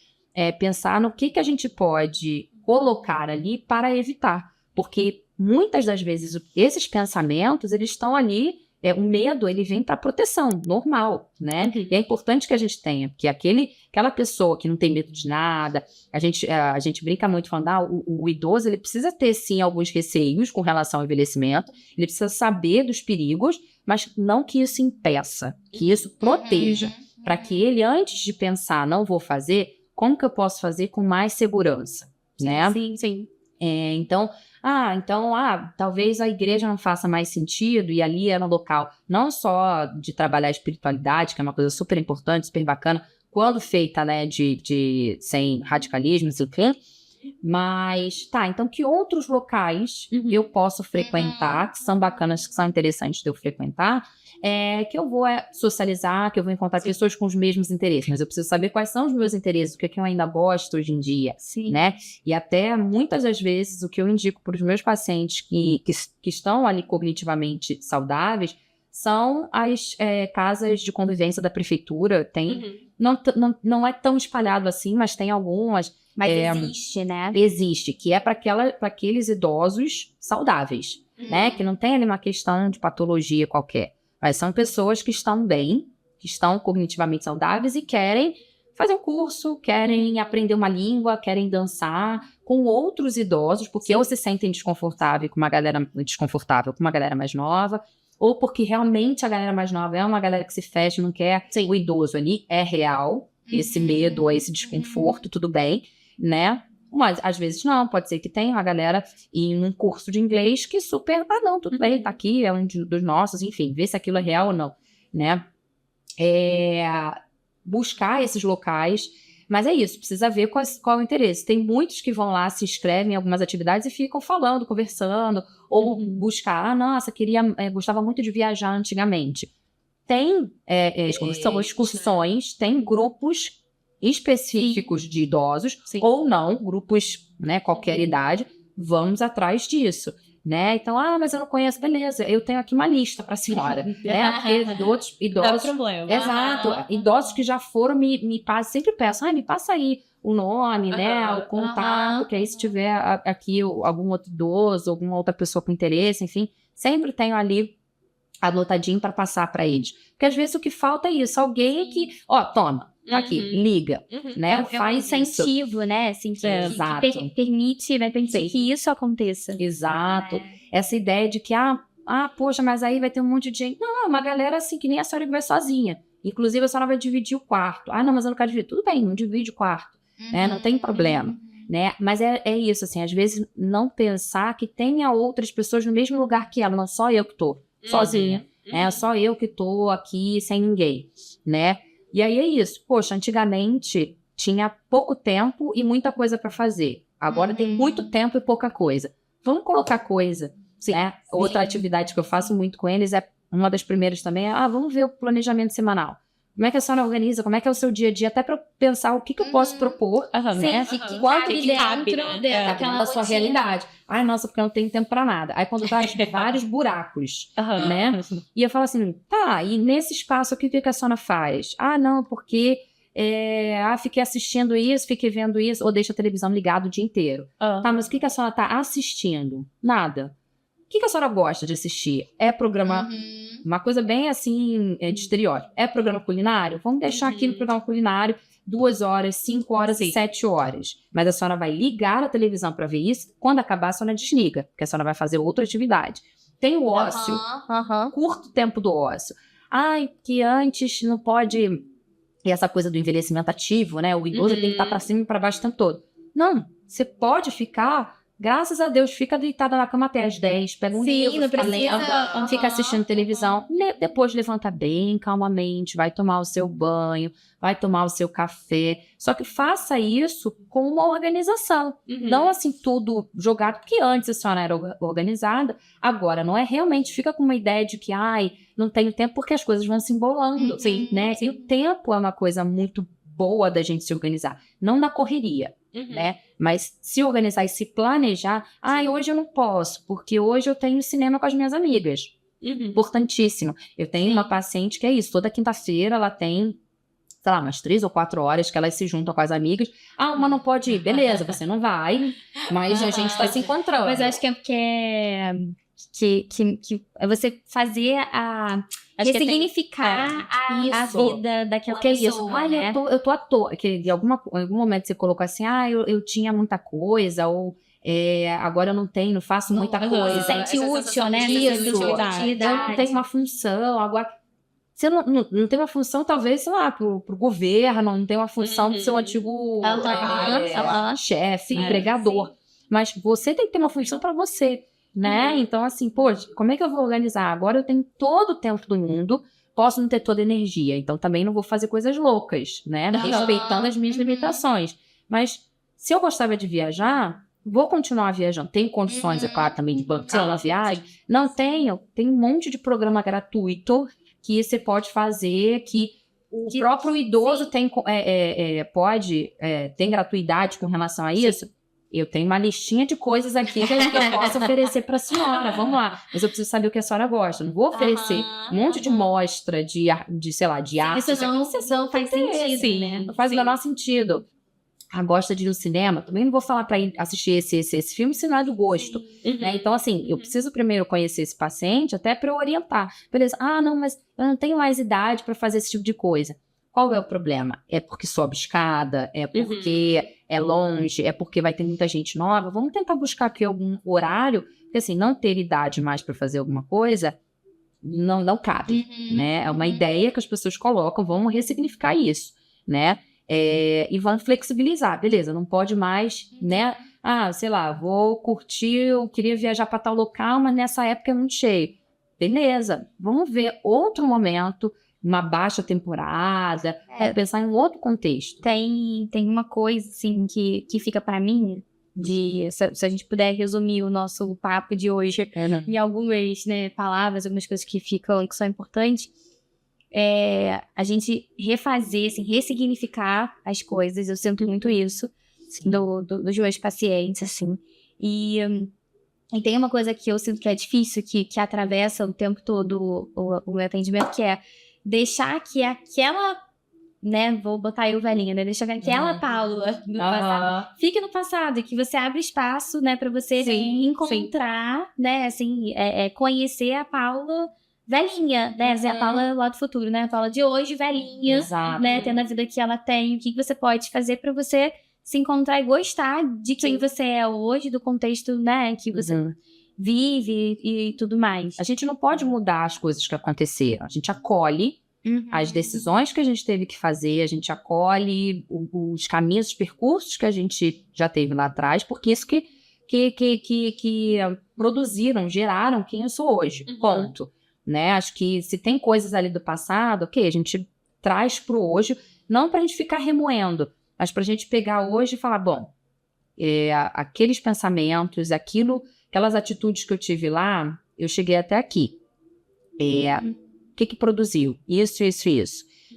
Pensar no que a gente pode colocar ali para evitar. Porque muitas das vezes esses pensamentos, eles estão ali, o medo, ele vem para proteção, normal, né? E é importante que a gente tenha, porque aquela pessoa que não tem medo de nada, a gente brinca muito falando, o idoso, ele precisa ter, sim, alguns receios com relação ao envelhecimento, ele precisa saber dos perigos, mas não que isso impeça, que isso proteja, para que ele, antes de pensar, não vou fazer, como que eu posso fazer com mais segurança, né? Sim. Então, talvez a igreja não faça mais sentido, e ali é no local não só de trabalhar a espiritualidade, que é uma coisa super importante, super bacana, quando feita, né, sem radicalismo, enfim, mas, então que outros locais eu posso frequentar, que são bacanas, que são interessantes de eu frequentar, que eu vou socializar, que eu vou encontrar pessoas com os mesmos interesses, mas eu preciso saber quais são os meus interesses, o que eu ainda gosto hoje em dia, né? E até, muitas das vezes, o que eu indico para os meus pacientes que estão ali cognitivamente saudáveis, são as casas de convivência da prefeitura, tem, não é tão espalhado assim, mas tem algumas. Mas existe, né? Existe, que é para aqueles idosos saudáveis, né? Que não tem ali uma questão de patologia qualquer. Mas são pessoas que estão bem, que estão cognitivamente saudáveis e querem fazer um curso, querem aprender uma língua, querem dançar com outros idosos, porque ou se sentem desconfortáveis com uma galera mais nova, ou porque realmente a galera mais nova é uma galera que se fecha, não quer o idoso ali, é real, esse medo ou esse desconforto, tudo bem, né? Mas às vezes não, pode ser que tenha uma galera em um curso de inglês que super, não, tudo bem, tá aqui, é um dos nossos, enfim, ver se aquilo é real ou não, né? Buscar esses locais, mas é isso, precisa ver qual é o interesse. Tem muitos que vão lá, se inscrevem em algumas atividades e ficam falando, conversando, ou buscar, nossa, gostava muito de viajar antigamente. Tem excursões, tem grupos específicos de idosos, ou não, grupos, né, qualquer idade, vamos atrás disso, né? Então, mas eu não conheço, beleza, eu tenho aqui uma lista para a senhora, né? Porque outros idosos... Não é problema. Exato, idosos que já foram, me sempre peçam, me passa aí o nome, né, o contato, que aí se tiver aqui algum outro idoso, alguma outra pessoa com interesse, enfim, sempre tenho ali anotadinho para passar para eles. Porque às vezes o que falta é isso, alguém que, toma, tá aqui, liga, né? Faz um incentivo, né? Assim, exato. Permite que isso aconteça. Exato. Essa ideia de que, poxa, mas aí vai ter um monte de gente. Não, uma galera assim, que nem a senhora que vai sozinha. Inclusive, a senhora vai dividir o quarto. Não, mas eu não quero dividir. Tudo bem, não divide o quarto, né? Não tem problema, né? Mas é isso, assim, às vezes não pensar que tenha outras pessoas no mesmo lugar que ela, não só eu que tô sozinha, né? Só eu que tô aqui sem ninguém, né? E aí é isso. Poxa, antigamente tinha pouco tempo e muita coisa para fazer. Agora tem muito tempo e pouca coisa. Vamos colocar coisa, né? Outra atividade que eu faço muito com eles uma das primeiras também vamos ver o planejamento semanal. Como é que a senhora organiza? Como é que é o seu dia a dia? Até para pensar o que eu posso propor, né? Quanto que cabe, né? Daquela sua realidade. Ai, nossa, porque eu não tenho tempo para nada. Aí quando tá vários buracos, né? E eu falo assim, tá, e nesse espaço, o que a senhora faz? Ah, não, porque fiquei assistindo isso, fiquei vendo isso, ou deixa a televisão ligada o dia inteiro. Tá, mas o que a senhora tá assistindo? Nada. O que a senhora gosta de assistir? É programa... Uma coisa bem assim, de estereótipo. É programa culinário? Vamos deixar aqui no programa culinário 2 horas, 5 horas e 7 horas. Mas a senhora vai ligar a televisão para ver isso. Quando acabar, a senhora desliga, porque a senhora vai fazer outra atividade. Tem o ócio, curto tempo do ócio. Ai, que antes não pode... E essa coisa do envelhecimento ativo, né? O idoso tem que estar para cima e para baixo o tempo todo. Não, você pode ficar... Graças a Deus, fica deitada na cama até às 10, pega um livro, fica assistindo televisão, depois levanta bem calmamente, vai tomar o seu banho, vai tomar o seu café. Só que faça isso com uma organização. Não assim tudo jogado, porque antes a senhora era organizada, agora não é realmente, fica com uma ideia de que, não tenho tempo porque as coisas vão se embolando, né? E o tempo é uma coisa muito boa da gente se organizar, não na correria. Né? Mas se organizar e se planejar, hoje eu não posso, porque hoje eu tenho cinema com as minhas amigas. Importantíssimo. Eu tenho uma paciente que é isso, toda quinta-feira ela tem, sei lá, umas 3 ou 4 horas que elas se juntam com as amigas. Uma não pode ir, beleza, você não vai, mas a gente vai se encontrando. Mas eu acho que é porque que é você fazer ressignificar a vida daquela pessoa, né? Eu tô à toa. Que em algum momento você colocou assim, eu tinha muita coisa, ou agora eu não tenho, não faço muita coisa. Sente útil, né? Isso, eu não tenho uma função, agora... Você não tem uma função, talvez, sei lá, pro governo, não tem uma função do seu antigo chefe, empregador. Mas você tem que ter uma função para você. Né? Então, assim, como é que eu vou organizar? Agora eu tenho todo o tempo do mundo, posso não ter toda a energia, então também não vou fazer coisas loucas, né? Respeitando as minhas limitações. Mas se eu gostava de viajar, vou continuar viajando. Tenho condições, é claro, também de bancar uma viagem? Não tenho. Tem um monte de programa gratuito que você pode fazer, que o próprio idoso tem gratuidade com relação a isso. Eu tenho uma listinha de coisas aqui que eu posso oferecer para a senhora, vamos lá. Mas eu preciso saber o que a senhora gosta. Não vou oferecer um monte de mostra sei lá, de arte. Isso não faz sentido, né? Não faz o menor sentido. Gosta de ir no cinema? Também não vou falar para ir assistir esse filme se não é do gosto. Né? Então, assim, eu preciso primeiro conhecer esse paciente até para eu orientar. Beleza, não, mas eu não tenho mais idade para fazer esse tipo de coisa. Qual é o problema? É porque sobe escada? É porque é longe? É porque vai ter muita gente nova? Vamos tentar buscar aqui algum horário, porque assim, não ter idade mais para fazer alguma coisa não cabe, né? É uma ideia que as pessoas colocam, vamos ressignificar isso, né? E vamos flexibilizar, beleza, não pode mais, né? Sei lá, vou curtir, eu queria viajar para tal local, mas nessa época é muito cheio. Beleza, vamos ver outro momento, uma baixa temporada, pensar em um outro contexto. Tem uma coisa, assim, que fica para mim, se a gente puder resumir o nosso papo de hoje em algumas, né, palavras, algumas coisas que são importantes, a gente refazer, assim, ressignificar as coisas. Eu sinto muito isso dos meus pacientes, assim. E tem uma coisa que eu sinto que é difícil, que atravessa o tempo todo o meu atendimento, que é deixar que aquela, né, vou botar eu velhinha, né, deixar que aquela Paula do passado fique no passado, e que você abre espaço, né, pra você encontrar, né, assim, conhecer a Paula velhinha, né, a Paula lá do futuro, né, a Paula de hoje, velhinha, né, tendo a vida que ela tem, o que você pode fazer pra você se encontrar e gostar de quem você é hoje, do contexto, né, que você vive e tudo mais. A gente não pode mudar as coisas que aconteceram. A gente acolhe as decisões que a gente teve que fazer, a gente acolhe os caminhos, os percursos que a gente já teve lá atrás, porque isso que produziram, geraram quem eu sou hoje. Ponto. Né? Acho que se tem coisas ali do passado, a gente traz pro hoje, não pra gente ficar remoendo, mas pra gente pegar hoje e falar, bom, aqueles pensamentos, aquelas atitudes que eu tive lá, eu cheguei até aqui. O que produziu? Isso.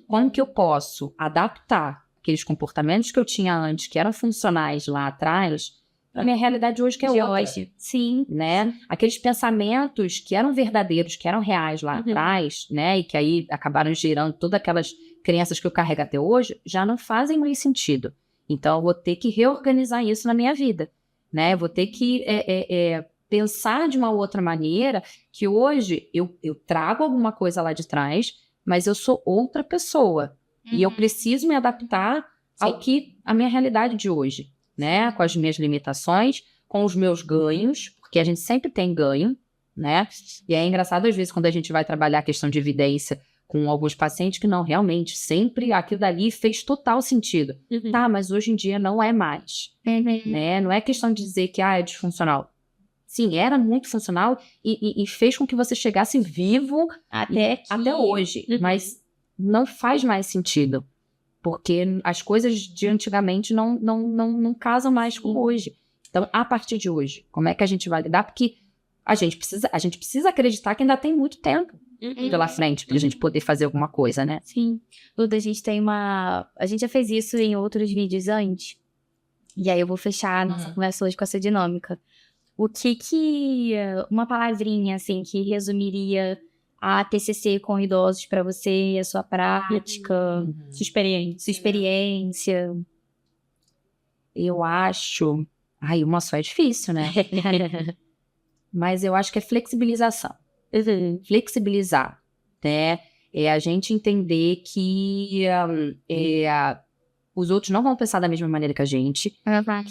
como que eu posso adaptar aqueles comportamentos que eu tinha antes, que eram funcionais lá atrás, para a minha realidade hoje, que é outra. Hoje. Sim. Né? Aqueles pensamentos que eram verdadeiros, que eram reais lá atrás, né? E que aí acabaram gerando todas aquelas crenças que eu carrego até hoje, já não fazem mais sentido. Então, eu vou ter que reorganizar isso na minha vida, né? Eu vou ter que pensar de uma outra maneira, que hoje eu trago alguma coisa lá de trás, mas eu sou outra pessoa. E eu preciso me adaptar ao que a minha realidade de hoje, né? Com as minhas limitações, com os meus ganhos, porque a gente sempre tem ganho, né? E é engraçado, às vezes, quando a gente vai trabalhar a questão de evidência com alguns pacientes, que não, realmente, sempre aquilo dali fez total sentido. Tá, mas hoje em dia não é mais, né? Não é questão de dizer que, é disfuncional. Sim, era muito funcional e fez com que você chegasse vivo até hoje, mas não faz mais sentido. Porque as coisas de antigamente não casam mais com hoje. Então, a partir de hoje, como é que a gente vai lidar? Porque a gente precisa acreditar que ainda tem muito tempo pela frente pra gente poder fazer alguma coisa, né? Sim. Luda, a gente já fez isso em outros vídeos antes. E aí eu vou fechar a nossa conversa hoje com essa dinâmica. O que uma palavrinha, assim, que resumiria a TCC com idosos para você, a sua prática, sua experiência? Eu acho... uma só é difícil, né? Mas eu acho que é flexibilização. Flexibilizar, né? É a gente entender que os outros não vão pensar da mesma maneira que a gente,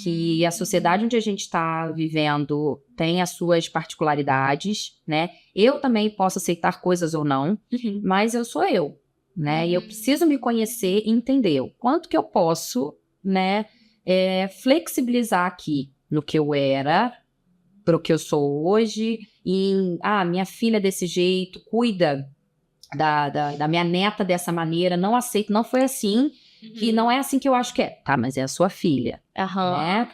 que a sociedade onde a gente está vivendo tem as suas particularidades, né? Eu também posso aceitar coisas ou não, mas eu sou eu, né? E eu preciso me conhecer e entender o quanto que eu posso, né, flexibilizar aqui no que eu era, para o que eu sou hoje, e minha filha é desse jeito, cuida da minha neta dessa maneira, não aceito, não foi assim, que não é assim que eu acho que é. Tá, mas é a sua filha, né?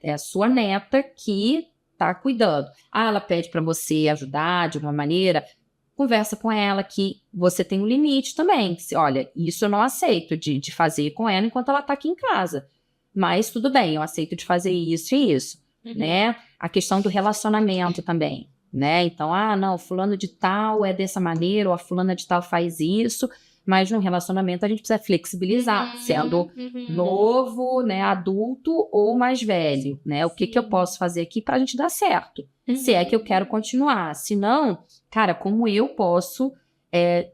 É a sua neta que tá cuidando. Ela pede para você ajudar de alguma maneira, conversa com ela que você tem um limite também. Olha, isso eu não aceito de fazer com ela enquanto ela tá aqui em casa. Mas tudo bem, eu aceito de fazer isso e isso, né? A questão do relacionamento também, né? Então, não, fulano de tal é dessa maneira, ou a fulana de tal faz isso, mas no relacionamento a gente precisa flexibilizar, sendo novo, né, adulto ou mais velho, né? O que eu posso fazer aqui pra gente dar certo? Se é que eu quero continuar. Se não, cara, como eu posso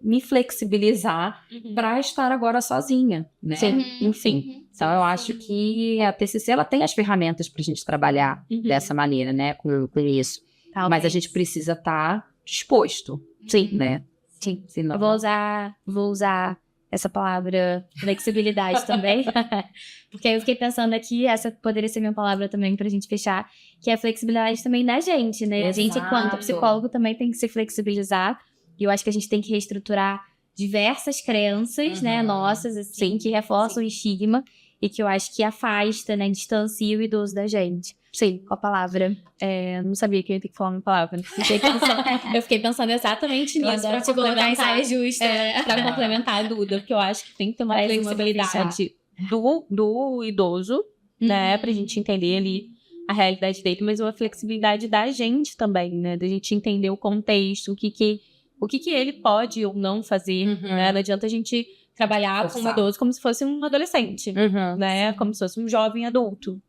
me flexibilizar para estar agora sozinha, né? Enfim, então eu acho que a TCC ela tem as ferramentas pra gente trabalhar dessa maneira, né? Com isso. Mas a gente precisa estar disposto, né? Sim. Senão... Eu vou usar essa palavra flexibilidade também, porque eu fiquei pensando aqui, essa poderia ser minha palavra também pra gente fechar, que é a flexibilidade também da gente, né? Exato. A gente, enquanto psicólogo, também tem que se flexibilizar, e eu acho que a gente tem que reestruturar diversas crenças, né, nossas, assim, que reforçam o estigma, e que eu acho que afasta, né, distancia o idoso da gente. Sim, com a palavra. Não sabia que eu ia ter que falar uma palavra. Eu fiquei pensando exatamente nisso, pra te colocar em saia justa. Pra complementar a Duda, porque eu acho que tem que ter uma flexibilidade do idoso, né, pra gente entender ali a realidade dele, mas uma flexibilidade da gente também, né, da gente entender o contexto, o que ele pode ou não fazer, né, não adianta a gente trabalhar com um idoso como se fosse um adolescente, né, como se fosse um jovem adulto.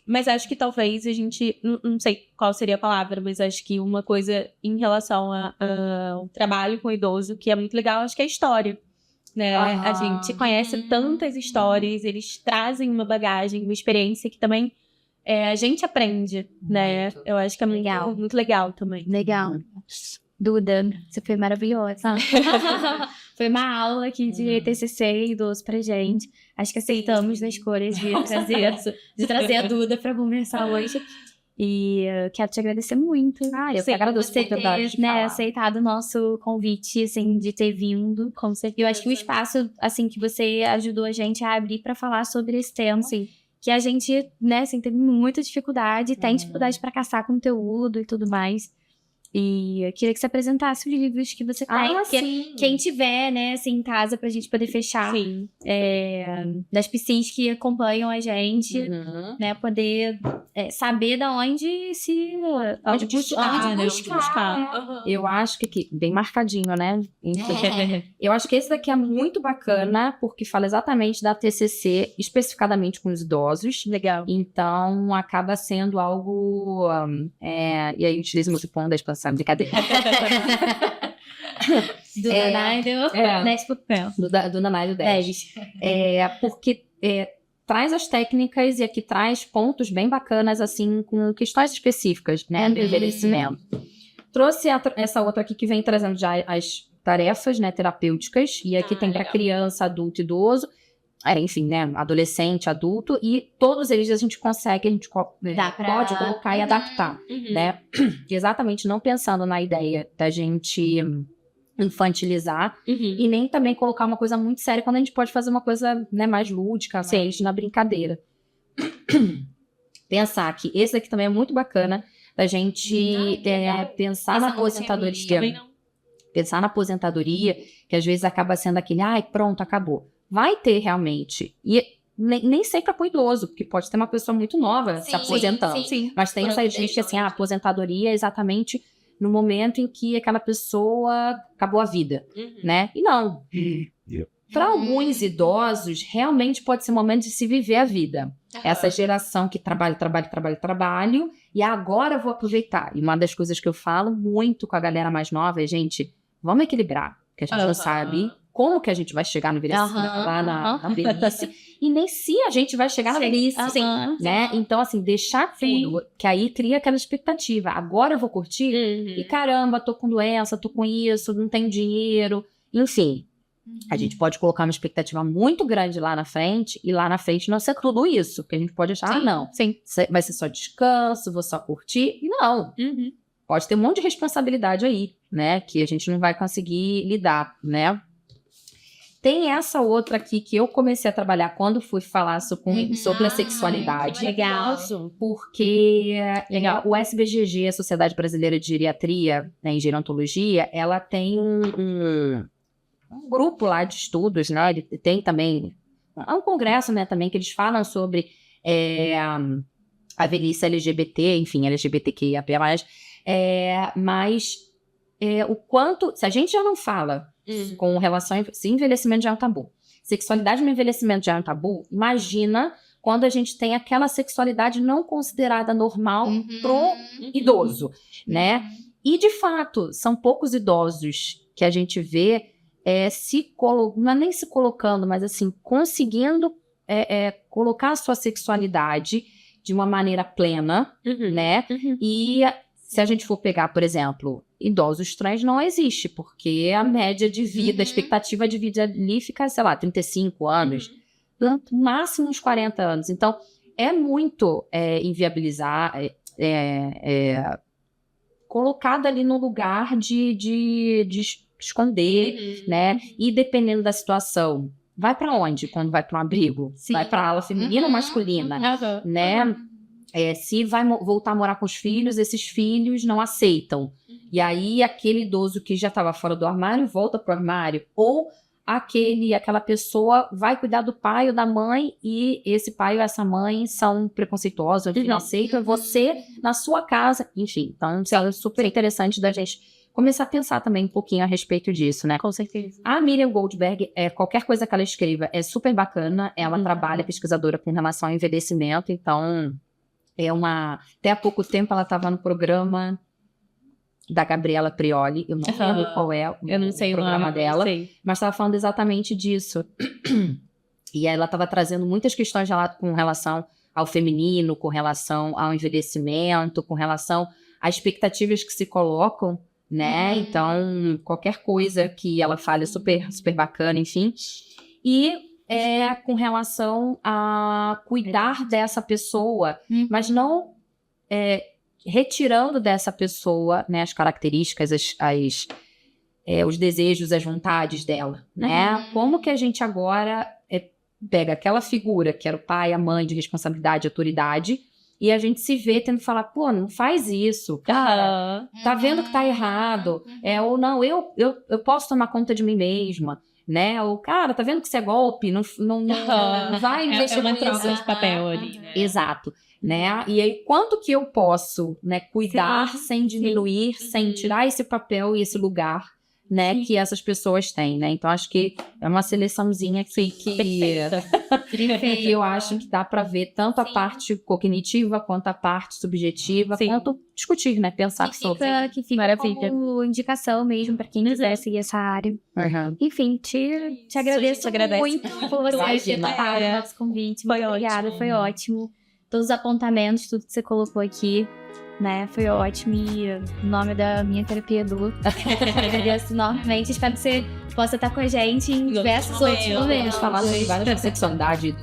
Mas acho que talvez a gente, não sei qual seria a palavra, mas acho que uma coisa em relação ao trabalho com o idoso que é muito legal, acho que é a história, né? A gente conhece tantas histórias, eles trazem uma bagagem, uma experiência que também a gente aprende, né? Eu acho que é muito legal também. Legal. Duda, você foi maravilhosa. Foi uma aula aqui de TCC e idoso pra gente. Acho que aceitamos na escolha de trazer a Duda pra conversar hoje. E quero te agradecer muito. Eu que agradeço por ter aceitado o nosso convite, assim, de ter vindo. Com certeza. Eu acho que o espaço, assim, que você ajudou a gente a abrir pra falar sobre esse tema. Sim. Que a gente, né, assim, teve muita dificuldade, tem dificuldade pra caçar conteúdo e tudo mais. E eu queria que você apresentasse os livros que você tem. Porque sim. quem tiver, né, assim, em casa pra gente poder fechar. Sim. Das PCs que acompanham a gente, Uhum. né, poder saber da onde se... Onde buscar, né? Onde buscar. Eu acho que aqui, bem marcadinho, né? Eu acho que esse daqui é muito bacana, porque fala exatamente da TCC, especificadamente com os idosos. Legal. Então, acaba sendo algo... e aí, utiliza o meu cupom da expansão, brincadeira. Do Danaido, 10%. Do Nanai do 10. Porque traz as técnicas e aqui traz pontos bem bacanas, assim, com questões específicas, né, do envelhecimento. Trouxe essa outra aqui que vem trazendo já as tarefas, né, terapêuticas, e aqui tem para criança, adulto, idoso, enfim, né, adolescente, adulto, e todos eles a gente consegue, pode colocar e adaptar, né, exatamente não pensando na ideia da gente infantilizar e nem também colocar uma coisa muito séria quando a gente pode fazer uma coisa, né, mais lúdica, mais na brincadeira. Pensar que esse aqui também é muito bacana da gente pensar na aposentadoria. Pensar na aposentadoria, que às vezes acaba sendo aquele, pronto, acabou. Vai ter realmente. E nem sempre para o idoso, porque pode ter uma pessoa muito nova se aposentando. Sim. Mas tem essa ideia que assim, a aposentadoria é exatamente no momento em que aquela pessoa acabou a vida, né? E não. Para alguns idosos, realmente pode ser o momento de se viver a vida. Essa geração que trabalha, e agora eu vou aproveitar. E uma das coisas que eu falo muito com a galera mais nova é, gente, vamos equilibrar, porque a gente não sabe como que a gente vai chegar no envelhecimento, lá na velhice, e nem se a gente vai chegar na velhice, né? Então, assim, deixar tudo, que aí cria aquela expectativa. Agora eu vou curtir, e caramba, tô com doença, tô com isso, não tenho dinheiro, enfim. A gente pode colocar uma expectativa muito grande lá na frente, e lá na frente não ser tudo isso, porque a gente pode achar, não, vai ser só descanso, vou só curtir, e não. Pode ter um monte de responsabilidade aí, né, que a gente não vai conseguir lidar, né. Tem essa outra aqui que eu comecei a trabalhar quando fui falar sobre a sexualidade. Legal. Porque o SBGG, a Sociedade Brasileira de Geriatria, né, em Gerontologia, ela tem um grupo lá de estudos, né? Ele tem também um congresso, né, também, que eles falam sobre a velhice LGBT, enfim, LGBTQIA+, mas o quanto, se a gente já não fala com relação a envelhecimento já é um tabu, sexualidade no envelhecimento já é um tabu, imagina quando a gente tem aquela sexualidade não considerada normal pro idoso, né? E, de fato, são poucos idosos que a gente vê não é nem se colocando, mas assim, conseguindo colocar a sua sexualidade de uma maneira plena, né? E se a gente for pegar, por exemplo, idosos trans não existe, porque a média de vida, a expectativa de vida ali fica, sei lá, 35 anos, no máximo uns 40 anos. Então, é muito inviabilizar, colocado ali no lugar de esconder, né? E dependendo da situação, vai para onde quando vai para um abrigo? Vai para a ala feminina ou masculina, né? Se vai voltar a morar com os filhos, esses filhos não aceitam. E aí aquele idoso que já estava fora do armário volta pro armário, ou aquela pessoa vai cuidar do pai ou da mãe e esse pai ou essa mãe são preconceituosos, não aceitam você na sua casa, enfim. Então isso é super interessante da gente começar a pensar também um pouquinho a respeito disso, né? Com certeza. A Miriam Goldberg, qualquer coisa que ela escreva é super bacana, ela trabalha, pesquisadora com relação ao envelhecimento, então até há pouco tempo ela estava no programa da Gabriela Prioli, eu não lembro qual é o programa dela, mas estava falando exatamente disso. E ela estava trazendo muitas questões com relação ao feminino, com relação ao envelhecimento, com relação às expectativas que se colocam, né? Então, qualquer coisa que ela fale é super, super bacana, enfim. E com relação a cuidar dessa pessoa, mas não retirando dessa pessoa, né, as características, os desejos, as vontades dela, né? Como que a gente agora pega aquela figura que era o pai, a mãe de responsabilidade, autoridade, e a gente se vê tendo que falar, pô, não faz isso, cara, tá vendo que tá errado, ou não, eu posso tomar conta de mim mesma, né, ou cara, tá vendo que isso é golpe, não vai mexer uma com isso. troca de papel ali, né? Exato, né, e aí quanto que eu posso, né, cuidar sem diminuir, sem tirar esse papel e esse lugar, né, que essas pessoas têm, né? Então acho que é uma seleçãozinha aqui que eu acho que dá para ver tanto a parte cognitiva quanto a parte subjetiva, quanto discutir, né, pensar sobre. Que fica como indicação mesmo para quem quiser seguir essa área. Enfim, te agradeço muito por você ter topado o nosso convite. Muito obrigada, foi ótimo. Todos os apontamentos, tudo que você colocou aqui, né, foi ótimo. E o nome da minha terapia Edu. Agradeço enormemente. Espero que você possa estar com a gente em diversos outros momentos. Falando de várias sexualidade.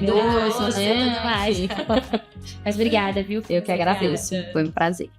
Doce, né? Mas obrigada, viu? Eu que agradeço. Foi um prazer.